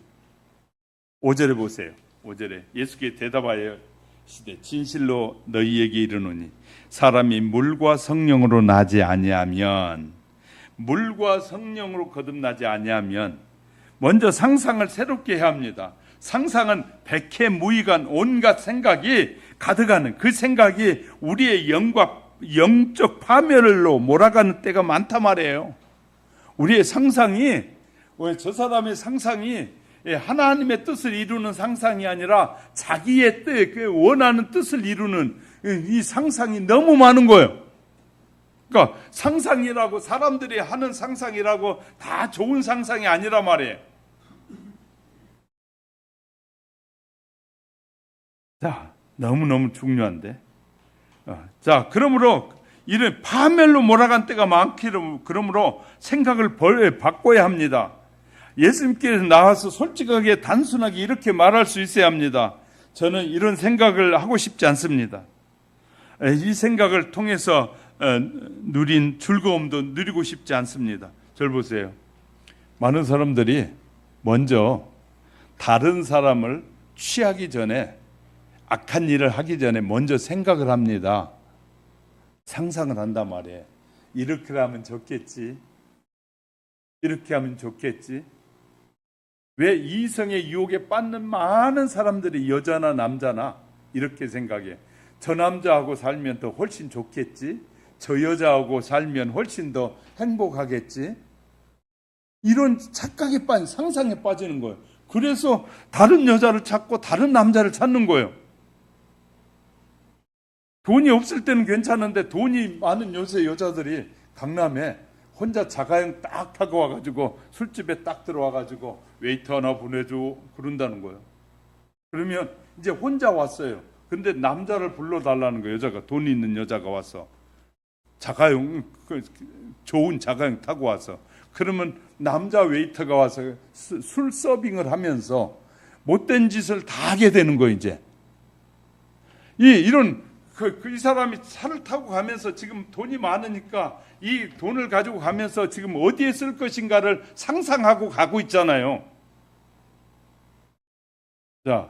5절에 보세요. 5절에 예수께 대답하여 시되 진실로 너희에게 이르노니 사람이 물과 성령으로 나지 아니하면, 물과 성령으로 거듭나지 아니하면 먼저 상상을 새롭게 해야 합니다. 상상은 백해무익한 온갖 생각이 가득하는, 그 생각이 우리의 영적 파멸로 몰아가는 때가 많단 말이에요. 우리의 상상이, 저 사람의 상상이 하나님의 뜻을 이루는 상상이 아니라 자기의 뜻, 원하는 뜻을 이루는 이 상상이 너무 많은 거예요. 그러니까 상상이라고, 사람들이 하는 상상이라고 다 좋은 상상이 아니란 말이에요. 자, 너무너무 중요한데. 자, 그러므로 이런 파멸로 몰아간 때가 많기로 그러므로 생각을 바꿔야 합니다. 예수님께서 나와서 솔직하게 단순하게 이렇게 말할 수 있어야 합니다. 저는 이런 생각을 하고 싶지 않습니다. 이 생각을 통해서 누린 즐거움도 누리고 싶지 않습니다. 저를 보세요. 많은 사람들이 먼저 다른 사람을 취하기 전에, 악한 일을 하기 전에 먼저 생각을 합니다. 상상을 한단 말이에요. 이렇게 하면 좋겠지, 이렇게 하면 좋겠지. 왜 이성의 유혹에 빠지는 많은 사람들이 여자나 남자나 이렇게 생각해. 저 남자하고 살면 더 훨씬 좋겠지, 저 여자하고 살면 훨씬 더 행복하겠지. 이런 착각에 빠진, 상상에 빠지는 거예요. 그래서 다른 여자를 찾고 다른 남자를 찾는 거예요. 돈이 없을 때는 괜찮은데 돈이 많은 요새 여자들이 강남에 혼자 자가용 딱 타고 와가지고 술집에 딱 들어와가지고 웨이터 하나 보내줘 그런다는 거예요. 그러면 이제 혼자 왔어요. 근데 남자를 불러달라는 거예요. 여자가, 돈 있는 여자가 와서 자가용, 좋은 자가용 타고 와서. 그러면 남자 웨이터가 와서 술 서빙을 하면서 못된 짓을 다 하게 되는 거예요. 이제 이런 이 사람이 차를 타고 가면서 지금 돈이 많으니까 이 돈을 가지고 가면서 지금 어디에 쓸 것인가를 상상하고 가고 있잖아요. 자,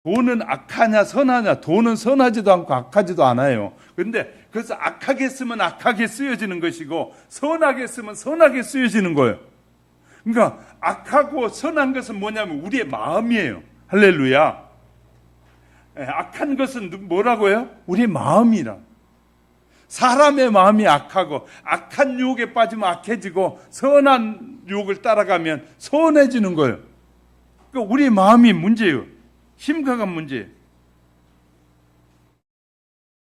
돈은 악하냐 선하냐? 돈은 선하지도 않고 악하지도 않아요. 그런데 그래서 악하게 쓰면 악하게 쓰여지는 것이고 선하게 쓰면 선하게 쓰여지는 거예요. 그러니까 악하고 선한 것은 뭐냐면 우리의 마음이에요. 할렐루야. 악한 것은 뭐라고요? 우리의 마음이라. 사람의 마음이 악하고 악한 유혹에 빠지면 악해지고 선한 유혹을 따라가면 선해지는 거예요. 그러니까 우리의 마음이 문제예요. 심각한 문제예요.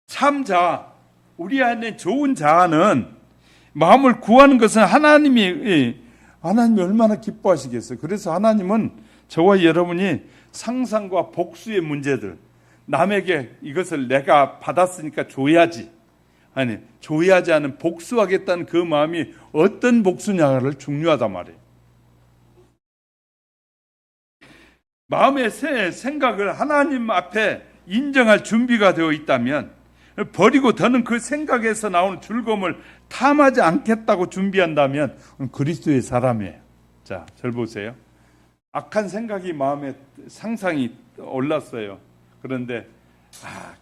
참 자아, 우리 안에 좋은 자아는 마음을 구하는 것은 하나님이 얼마나 기뻐하시겠어요. 그래서 하나님은 저와 여러분이 상상과 복수의 문제들, 남에게 이것을 내가 받았으니까 줘야지, 아니 줘야지 하는 복수하겠다는 그 마음이 어떤 복수냐를 중요하단 말이에요. 마음의 생각을 하나님 앞에 인정할 준비가 되어 있다면 버리고 더는 그 생각에서 나오는 즐거움을 탐하지 않겠다고 준비한다면 그리스도의 사람이에요. 자, 절 보세요. 악한 생각이 마음에 상상이 올랐어요. 그런데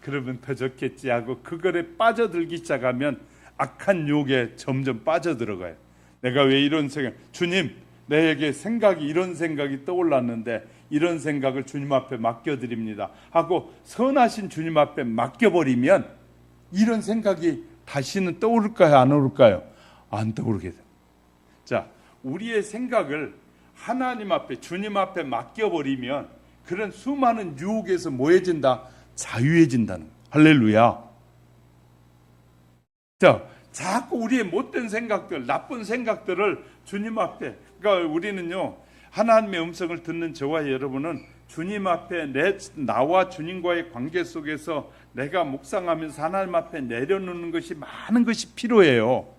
그러면 더 좋겠지 하고 그거에 빠져들기 시작하면 악한 유혹에 점점 빠져들어가요. 내가 왜 이런 생각, 주님 내게 이런 생각이 떠올랐는데 이런 생각을 주님 앞에 맡겨드립니다 하고 선하신 주님 앞에 맡겨버리면 이런 생각이 다시는 떠오를까요? 안 오를까요? 안 떠오르게 돼요. 자, 우리의 생각을 하나님 앞에, 주님 앞에 맡겨버리면 그런 수많은 유혹에서 뭐해진다? 자유해진다는 거예요. 할렐루야. 자, 자꾸 우리의 못된 생각들, 나쁜 생각들을 주님 앞에, 그러니까 우리는요, 하나님의 음성을 듣는 저와 여러분은 주님 앞에 나와 주님과의 관계 속에서 내가 묵상하면서 하나님 앞에 내려놓는 것이 많은 것이 필요해요.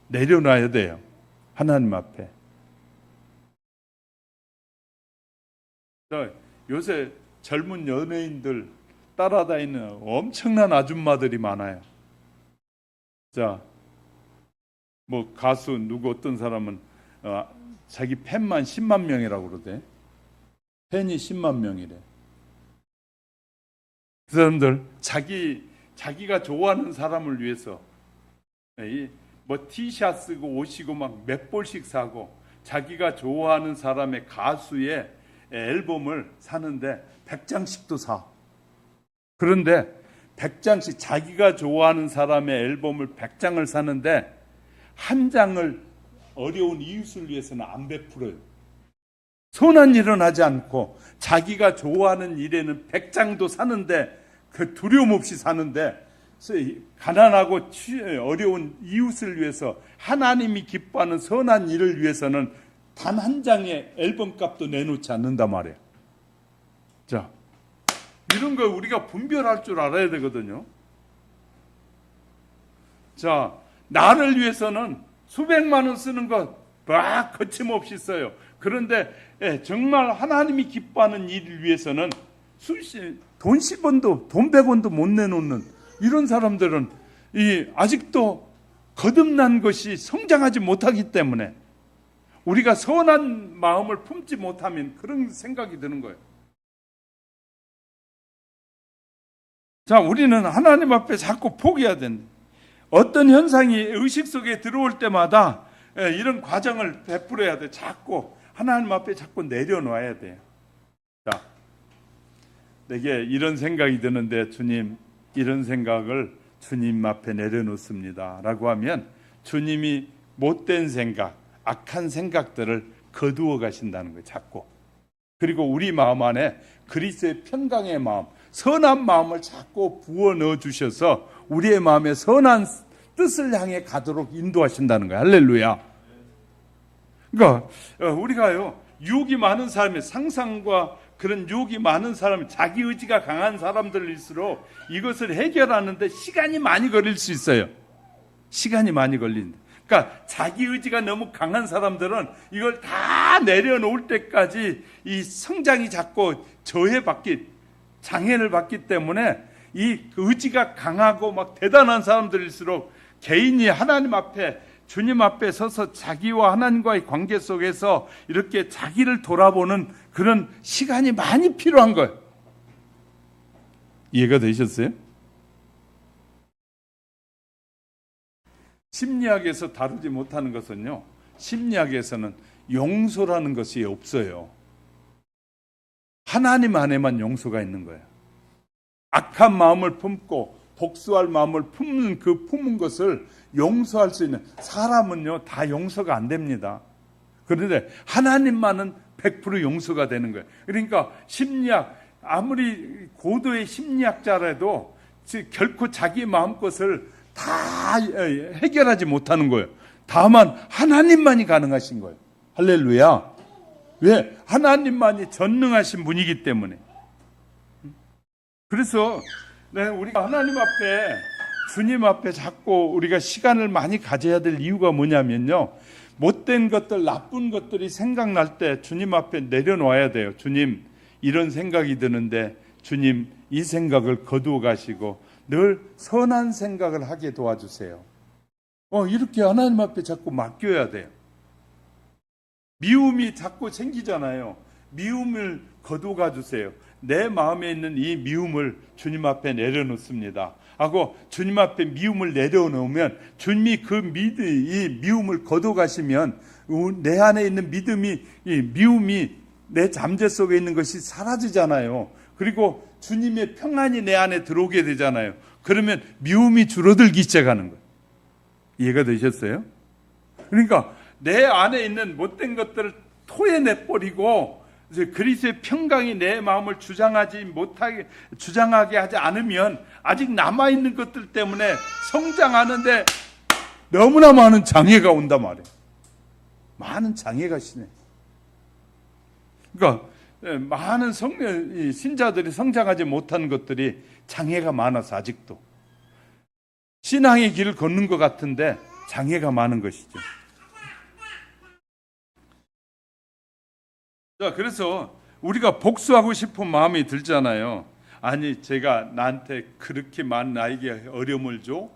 내려놔야 돼요. 하나님 앞에. 요새 젊은 연예인들 따라다니는 엄청난 아줌마들이 많아요. 자, 뭐 가수 누구 어떤 사람은 자기 팬만 10만 명이라고 그러대. 팬이 10만 명이래. 그 사람들 자기가 좋아하는 사람을 위해서 뭐 티셔츠 쓰고 옷이고 막 몇 벌씩 사고 자기가 좋아하는 사람의 가수의 앨범을 사는데 100장씩도 사. 그런데 100장씩 자기가 좋아하는 사람의 앨범을 100장을 사는데 한 장을 어려운 이웃을 위해서는 안 베풀어요. 선한 일은 하지 않고 자기가 좋아하는 일에는 100장도 사는데 그 두려움 없이 사는데 가난하고 어려운 이웃을 위해서 하나님이 기뻐하는 선한 일을 위해서는 단 한 장의 앨범 값도 내놓지 않는단 말이에요. 자, 이런 거 우리가 분별할 줄 알아야 되거든요. 자, 나를 위해서는 수백만 원 쓰는 것 막 거침없이 써요. 그런데 정말 하나님이 기뻐하는 일을 위해서는 돈 10원도 돈 100원도 못 내놓는 이런 사람들은 아직도 거듭난 것이 성장하지 못하기 때문에 우리가 선한 마음을 품지 못하면 그런 생각이 드는 거예요. 자, 우리는 하나님 앞에 자꾸 포기해야 된다. 어떤 현상이 의식 속에 들어올 때마다 이런 과정을 베풀어야 돼. 자꾸 하나님 앞에 자꾸 내려놔야 돼요. 자, 내게 이런 생각이 드는데 주님, 이런 생각을 주님 앞에 내려놓습니다 라고 하면 주님이 못된 생각, 악한 생각들을 거두어 가신다는 거예요. 자꾸. 그리고 우리 마음 안에 그리스도의 평강의 마음, 선한 마음을 자꾸 부어 넣어 주셔서 우리의 마음에 선한 뜻을 향해 가도록 인도하신다는 거예요. 할렐루야. 그러니까 우리가요, 유혹이 많은 사람의 상상과 그런 유혹이 많은 사람, 자기 의지가 강한 사람들일수록 이것을 해결하는데 시간이 많이 걸릴 수 있어요. 시간이 많이 걸린다. 그러니까 자기 의지가 너무 강한 사람들은 이걸 다 내려놓을 때까지 이 성장이 자꾸 장애를 받기 때문에 이 의지가 강하고 막 대단한 사람들일수록 개인이 하나님 앞에, 주님 앞에 서서 자기와 하나님과의 관계 속에서 이렇게 자기를 돌아보는 그런 시간이 많이 필요한 거예요. 이해가 되셨어요? 심리학에서 다루지 못하는 것은요, 심리학에서는 용서라는 것이 없어요. 하나님 안에만 용서가 있는 거예요. 악한 마음을 품고 복수할 마음을 품은 것을 용서할 수 있는 사람은요, 다 용서가 안 됩니다. 그런데 하나님만은 100% 용서가 되는 거예요. 그러니까 심리학, 아무리 고도의 심리학자라도 결코 자기 마음 것을 다 해결하지 못하는 거예요. 다만 하나님만이 가능하신 거예요. 할렐루야. 왜? 하나님만이 전능하신 분이기 때문에. 그래서 우리가 하나님 앞에, 주님 앞에 자꾸 우리가 시간을 많이 가져야 될 이유가 뭐냐면요, 못된 것들, 나쁜 것들이 생각날 때 주님 앞에 내려놓아야 돼요. 주님, 이런 생각이 드는데 주님, 이 생각을 거두어 가시고 늘 선한 생각을 하게 도와주세요. 이렇게 하나님 앞에 자꾸 맡겨야 돼요. 미움이 자꾸 생기잖아요. 미움을 거두어 주세요. 내 마음에 있는 이 미움을 주님 앞에 내려놓습니다 하고 주님 앞에 미움을 내려놓으면 주님이 이 미움을 거두어 가시면 내 안에 있는 이 미움이 내 잠재 속에 있는 것이 사라지잖아요. 그리고 주님의 평안이 내 안에 들어오게 되잖아요. 그러면 미움이 줄어들기 시작하는 거예요. 이해가 되셨어요? 그러니까 내 안에 있는 못된 것들을 토해내버리고 그리스도의 평강이 내 마음을 주장하게 하지 않으면 아직 남아있는 것들 때문에 성장하는데 너무나 많은 장애가 온단 말이에요. 많은 장애가 심해. 그러니까 많은 신자들이 성장하지 못한 것들이 장애가 많아서 아직도 신앙의 길을 걷는 것 같은데 장애가 많은 것이죠. 자, 그래서 우리가 복수하고 싶은 마음이 들잖아요. 아니, 제가 나한테 그렇게 나에게 어려움을 줘?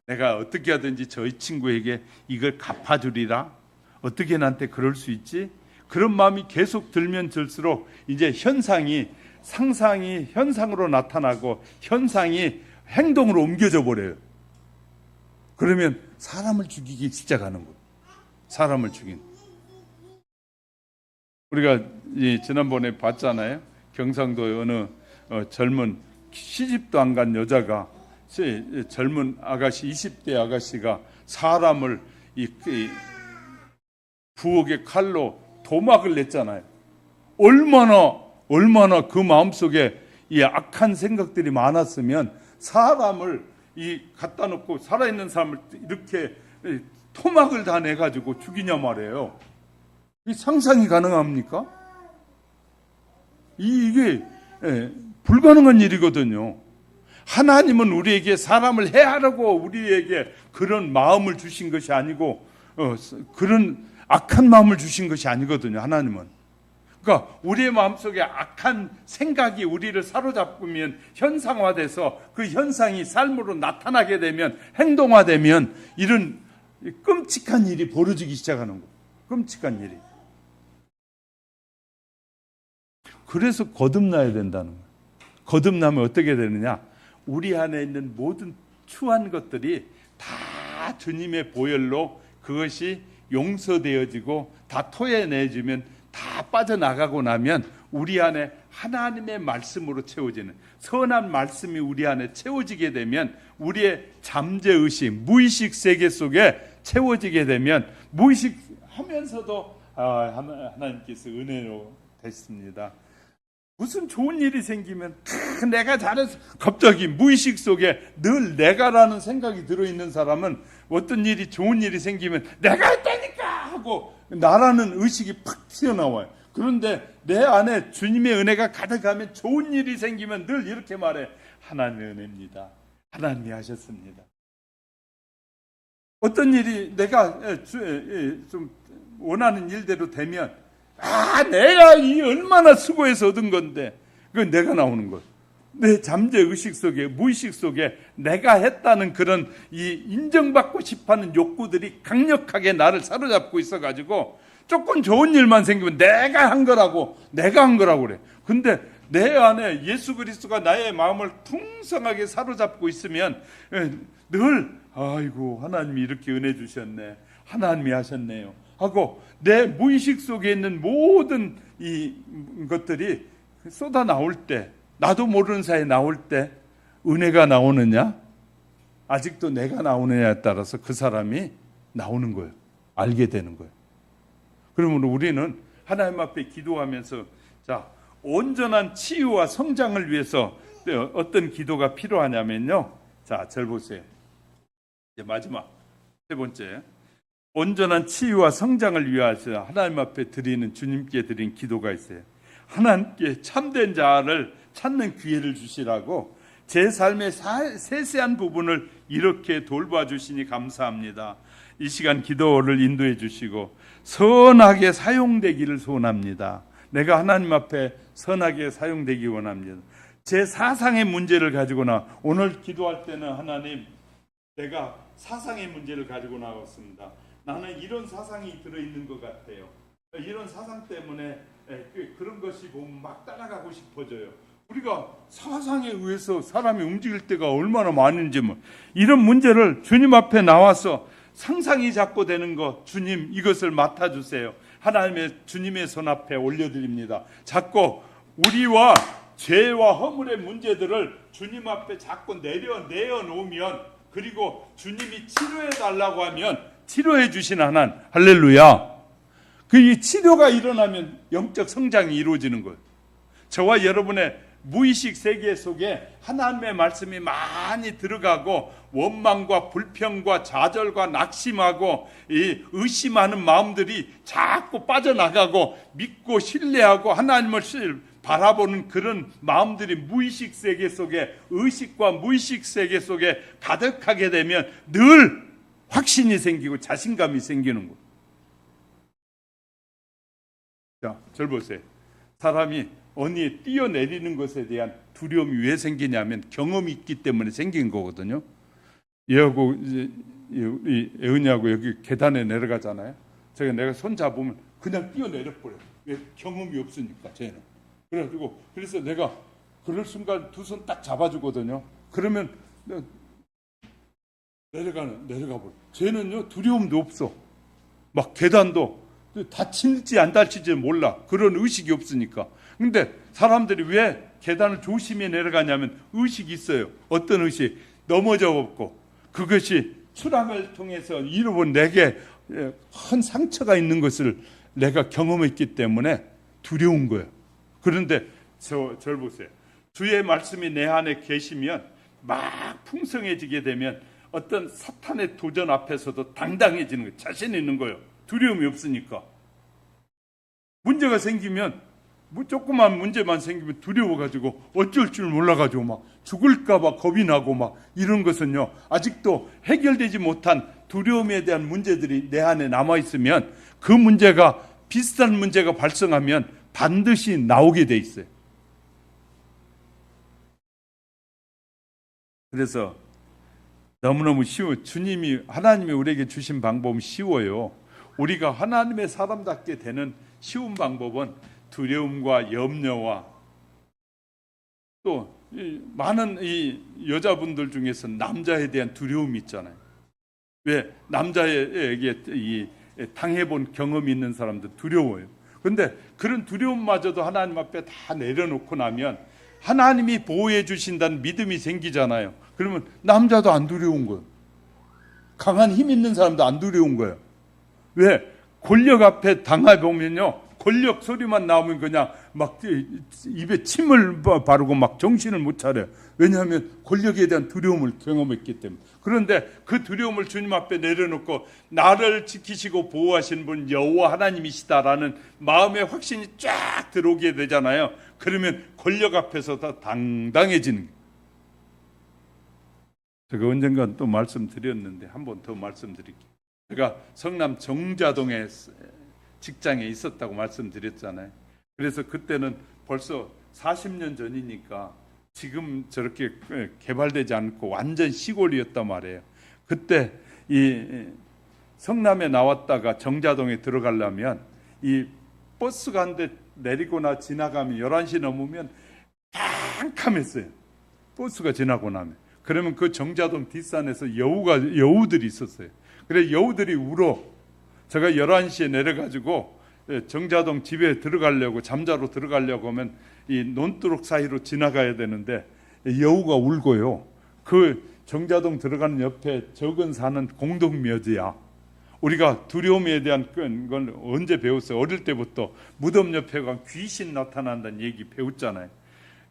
내가 어떻게 하든지 저희 친구에게 이걸 갚아주리라? 어떻게 나한테 그럴 수 있지? 그런 마음이 계속 들면 들수록 이제 상상이 현상으로 나타나고 현상이 행동으로 옮겨져 버려요. 그러면 사람을 죽이기 시작하는 거예요. 사람을 죽이는. 우리가 지난번에 봤잖아요. 경상도의 어느 젊은 시집도 안 간 여자가, 젊은 아가씨, 20대 아가씨가 사람을 부엌의 칼로 도막을 냈잖아요. 얼마나 그 마음속에 이 악한 생각들이 많았으면 사람을 갖다 놓고 살아있는 사람을 이렇게 토막을 다 내가지고 죽이냐 말이에요. 이 상상이 가능합니까? 이게 불가능한 일이거든요. 하나님은 우리에게 사람을 해하려고 우리에게 그런 마음을 주신 것이 아니고 그런 악한 마음을 주신 것이 아니거든요. 하나님은. 그러니까 우리의 마음속에 악한 생각이 우리를 사로잡으면 현상화돼서 그 현상이 삶으로 나타나게 되면 행동화되면 이런 끔찍한 일이 벌어지기 시작하는 거예요. 끔찍한 일이. 그래서 거듭나야 된다는 거예요. 거듭나면 어떻게 되느냐? 우리 안에 있는 모든 추한 것들이 다 주님의 보혈로 그것이 용서되어지고 다 토해내주면 다 빠져나가고 나면 우리 안에 하나님의 말씀으로 채워지는 선한 말씀이 우리 안에 채워지게 되면 우리의 잠재의식, 무의식 세계 속에 채워지게 되면 무의식하면서도 하나님께서 은혜로 됐습니다. 무슨 좋은 일이 생기면 내가 잘해서 갑자기 무의식 속에 늘 내가라는 생각이 들어있는 사람은 어떤 일이 좋은 일이 생기면 내가 했다니까 하고 나라는 의식이 팍 튀어나와요. 그런데 내 안에 주님의 은혜가 가득하면 좋은 일이 생기면 늘 이렇게 말해. 하나님의 은혜입니다. 하나님이 하셨습니다. 어떤 일이 내가 좀 원하는 일대로 되면 내가 이 얼마나 수고해서 얻은 건데 그건 내가 나오는 거예요. 내 잠재의식 속에 무의식 속에 내가 했다는 그런 이 인정받고 싶어하는 욕구들이 강력하게 나를 사로잡고 있어가지고 조금 좋은 일만 생기면 내가 한 거라고 그래. 근데 내 안에 예수 그리스도가 나의 마음을 풍성하게 사로잡고 있으면 늘 아이고 하나님이 이렇게 은혜 주셨네, 하나님이 하셨네요 하고 내 무의식 속에 있는 모든 이 것들이 쏟아 나올 때, 나도 모르는 사이에 나올 때 은혜가 나오느냐 아직도 내가 나오느냐에 따라서 그 사람이 나오는 거예요. 알게 되는 거예요. 그러면 우리는 하나님 앞에 기도하면서 자, 온전한 치유와 성장을 위해서 어떤 기도가 필요하냐면요. 자, 절 보세요. 이제 마지막 세 번째, 온전한 치유와 성장을 위하여 하나님 앞에 드리는 주님께 드린 기도가 있어요. 하나님께 참된 자를 찾는 기회를 주시라고 제 삶의 세세한 부분을 이렇게 돌봐주시니 감사합니다. 이 시간 기도를 인도해 주시고 선하게 사용되기를 소원합니다. 내가 하나님 앞에 선하게 사용되기 원합니다. 제 사상의 문제를 가지고 오늘 기도할 때는 하나님 내가 사상의 문제를 가지고 나왔습니다. 나는 이런 사상이 들어있는 것 같아요. 이런 사상 때문에 그런 것이 보면 막 따라가고 싶어져요. 우리가 사상에 의해서 사람이 움직일 때가 얼마나 많은지 이런 문제를 주님 앞에 나와서 상상이 자꾸 되는 것 주님 이것을 맡아주세요. 하나님의 주님의 손 앞에 올려드립니다. 자꾸 우리와 죄와 허물의 문제들을 주님 앞에 자꾸 내어놓으면 그리고 주님이 치료해 달라고 하면 치료해 주신 하나님 할렐루야. 이 치료가 일어나면 영적 성장이 이루어지는 거예요. 저와 여러분의 무의식 세계 속에 하나님의 말씀이 많이 들어가고 원망과 불평과 좌절과 낙심하고 이 의심하는 마음들이 자꾸 빠져나가고 믿고 신뢰하고 하나님을 바라보는 그런 마음들이 무의식 세계 속에 의식과 무의식 세계 속에 가득하게 되면 늘 확신이 생기고 자신감이 생기는 거예요. 자, 절 보세요. 사람이 어디에 뛰어내리는 것에 대한 두려움이 왜 생기냐면 경험이 있기 때문에 생긴 거거든요. 얘하고 우리 애은이하고 여기 계단에 내려가잖아요. 내가 손 잡으면 그냥 뛰어내려 버려요. 왜? 경험이 없으니까 쟤는. 그래서 내가 그럴 순간 두 손 딱 잡아주거든요. 그러면 내려가 버려. 쟤는요 두려움도 없어. 막 계단도 다칠지 안 다칠지 몰라. 그런 의식이 없으니까. 근데 사람들이 왜 계단을 조심히 내려가냐면 의식이 있어요. 어떤 의식? 넘어져 없고 그것이 추락을 통해서 잃어본 내게 큰 상처가 있는 것을 내가 경험했기 때문에 두려운 거예요. 그런데 절 보세요. 주의 말씀이 내 안에 계시면 막 풍성해지게 되면 어떤 사탄의 도전 앞에서도 당당해지는 거예요. 자신 있는 거예요. 두려움이 없으니까. 문제가 생기면 조그만 문제만 생기면 두려워가지고 어쩔 줄 몰라가지고 막 죽을까봐 겁이 나고 막 이런 것은요, 아직도 해결되지 못한 두려움에 대한 문제들이 내 안에 남아있으면 그 문제가, 비슷한 문제가 발생하면 반드시 나오게 돼 있어요. 그래서 너무너무 쉬워. 하나님이 우리에게 주신 방법은 쉬워요. 우리가 하나님의 사람답게 되는 쉬운 방법은 두려움과 염려와 또 많은 이 여자분들 중에서 남자에 대한 두려움이 있잖아요. 왜? 남자에게 이 당해본 경험이 있는 사람들 두려워요. 그런데 그런 두려움마저도 하나님 앞에 다 내려놓고 나면 하나님이 보호해 주신다는 믿음이 생기잖아요. 그러면 남자도 안 두려운 거예요. 강한 힘 있는 사람도 안 두려운 거예요. 왜? 권력 앞에 당해보면요, 권력 소리만 나오면 그냥 막 입에 침을 바르고 막 정신을 못 차려요. 왜냐하면 권력에 대한 두려움을 경험했기 때문에. 그런데 그 두려움을 주님 앞에 내려놓고 나를 지키시고 보호하시는 분 여호와 하나님이시다라는 마음의 확신이 쫙 들어오게 되잖아요. 그러면 권력 앞에서 더 당당해지는 거예요. 제가 언젠가 또 말씀드렸는데 한 번 더 말씀드릴게요. 제가 성남 정자동에 직장에 있었다고 말씀드렸잖아요. 그래서 그때는 벌써 40년 전이니까 지금 저렇게 개발되지 않고 완전 시골이었단 말이에요. 그때 이 성남에 나왔다가 정자동에 들어가려면 이 버스가 한 대 내리거나 지나가면 11시 넘으면 깜깜했어요. 버스가 지나고 나면. 그러면 그 정자동 뒷산에서 여우들이 있었어요. 그래 여우들이 울어. 제가 11시에 내려가지고 정자동 집에 들어가려고, 잠자로 들어가려고 하면 이 논두룩 사이로 지나가야 되는데 여우가 울고요. 그 정자동 들어가는 옆에 적은 산은 공동묘지야. 우리가 두려움에 대한 건 언제 배웠어요? 어릴 때부터 무덤 옆에 가 귀신 나타난다는 얘기 배웠잖아요.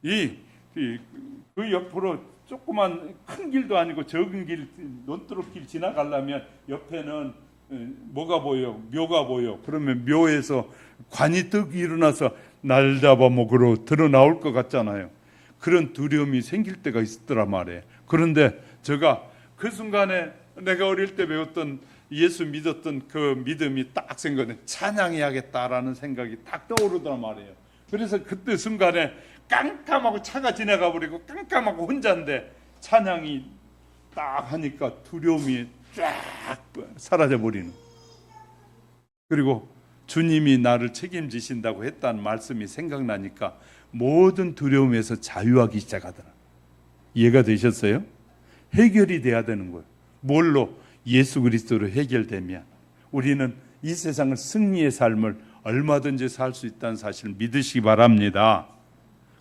그 옆으로 조그만 큰 길도 아니고 적은 길, 논두룩 길 지나가려면 옆에는 뭐가 보여? 묘가 보여. 그러면 묘에서 관이 떡 일어나서 날 잡아먹으러 드러나올 것 같잖아요. 그런 두려움이 생길 때가 있었더라 말이에요. 그런데 제가 그 순간에 내가 어릴 때 배웠던 예수 믿었던 그 믿음이 딱 생각해. 찬양해야겠다라는 생각이 딱 떠오르더란 말이에요. 그래서 그때 순간에 깜깜하고 차가 지나가 버리고 깜깜하고 혼자인데 찬양이 딱 하니까 두려움이 쫙 사라져 버리는. 그리고 주님이 나를 책임지신다고 했다는 말씀이 생각나니까 모든 두려움에서 자유하기 시작하더라. 이해가 되셨어요? 해결이 돼야 되는 거예요. 뭘로? 예수 그리스도로 해결되면 우리는 이 세상을 승리의 삶을 얼마든지 살 수 있다는 사실을 믿으시기 바랍니다.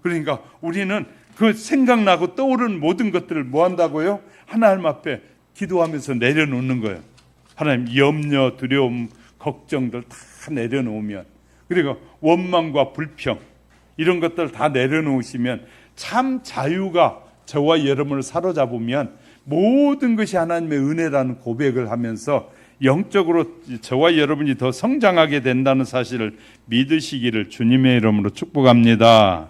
그러니까 우리는 그 생각나고 떠오르는 모든 것들을 뭐 한다고요? 하나님 앞에 기도하면서 내려놓는 거예요. 하나님, 염려, 두려움, 걱정들 다 내려놓으면, 그리고 원망과 불평 이런 것들 다 내려놓으시면 참 자유가 저와 여러분을 사로잡으면 모든 것이 하나님의 은혜라는 고백을 하면서 영적으로 저와 여러분이 더 성장하게 된다는 사실을 믿으시기를 주님의 이름으로 축복합니다.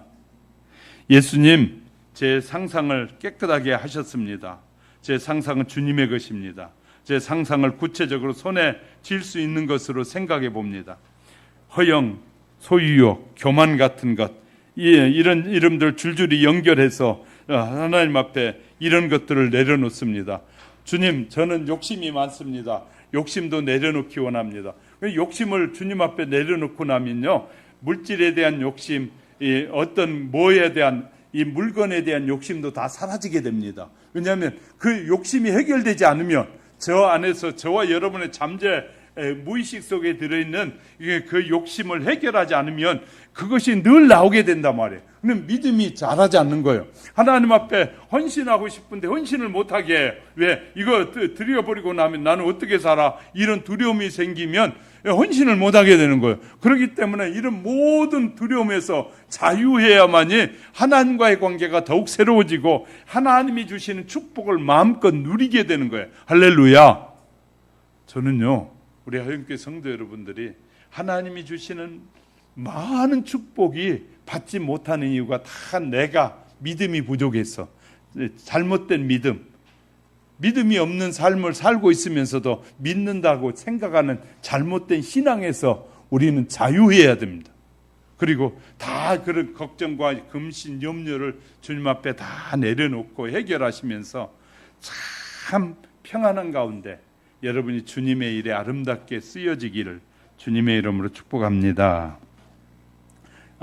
예수님, 제 상상을 깨끗하게 하셨습니다. 제 상상은 주님의 것입니다. 제 상상을 구체적으로 손에 쥘 수 있는 것으로 생각해 봅니다. 허영, 소유욕, 교만 같은 것, 이런 이름들 줄줄이 연결해서 하나님 앞에 이런 것들을 내려놓습니다. 주님, 저는 욕심이 많습니다. 욕심도 내려놓기 원합니다. 욕심을 주님 앞에 내려놓고 나면요, 물질에 대한 욕심, 어떤 뭐에 대한 이 물건에 대한 욕심도 다 사라지게 됩니다. 왜냐하면 그 욕심이 해결되지 않으면 저 안에서 저와 여러분의 잠재 무의식 속에 들어있는 그 욕심을 해결하지 않으면 그것이 늘 나오게 된단 말이에요. 근데 믿음이 자라지 않는 거예요. 하나님 앞에 헌신하고 싶은데 헌신을 못하게 해요. 왜? 이거 드려버리고 나면 나는 어떻게 살아? 이런 두려움이 생기면 헌신을 못하게 되는 거예요. 그렇기 때문에 이런 모든 두려움에서 자유해야만이 하나님과의 관계가 더욱 새로워지고 하나님이 주시는 축복을 마음껏 누리게 되는 거예요. 할렐루야. 저는요, 우리 하영교회 성도 여러분들이 하나님이 주시는 많은 축복이 받지 못하는 이유가 다 내가 믿음이 부족해서, 잘못된 믿음이 없는 삶을 살고 있으면서도 믿는다고 생각하는 잘못된 신앙에서 우리는 자유해야 됩니다. 그리고 다 그런 걱정과 금신 염려를 주님 앞에 다 내려놓고 해결하시면서 참 평안한 가운데 여러분이 주님의 일에 아름답게 쓰여지기를 주님의 이름으로 축복합니다.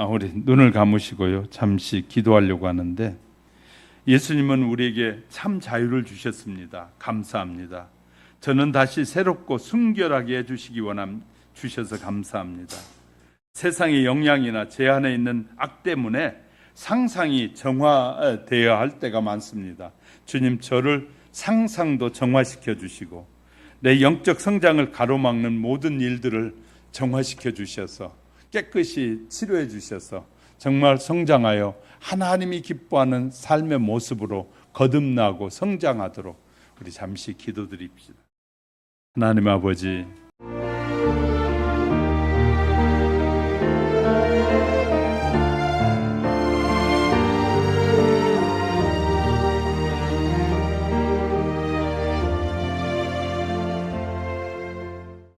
우리 눈을 감으시고요, 잠시 기도하려고 하는데, 예수님은 우리에게 참 자유를 주셨습니다. 감사합니다. 저는 다시 새롭고 순결하게 해주시기 주셔서 감사합니다. 세상의 영향이나 제 안에 있는 악 때문에 상상이 정화되어야 할 때가 많습니다. 주님, 저를 상상도 정화시켜 주시고 내 영적 성장을 가로막는 모든 일들을 정화시켜 주셔서 깨끗이 치료해 주셔서 정말 성장하여 하나님이 기뻐하는 삶의 모습으로 거듭나고 성장하도록 우리 잠시 기도드립시다. 하나님 아버지,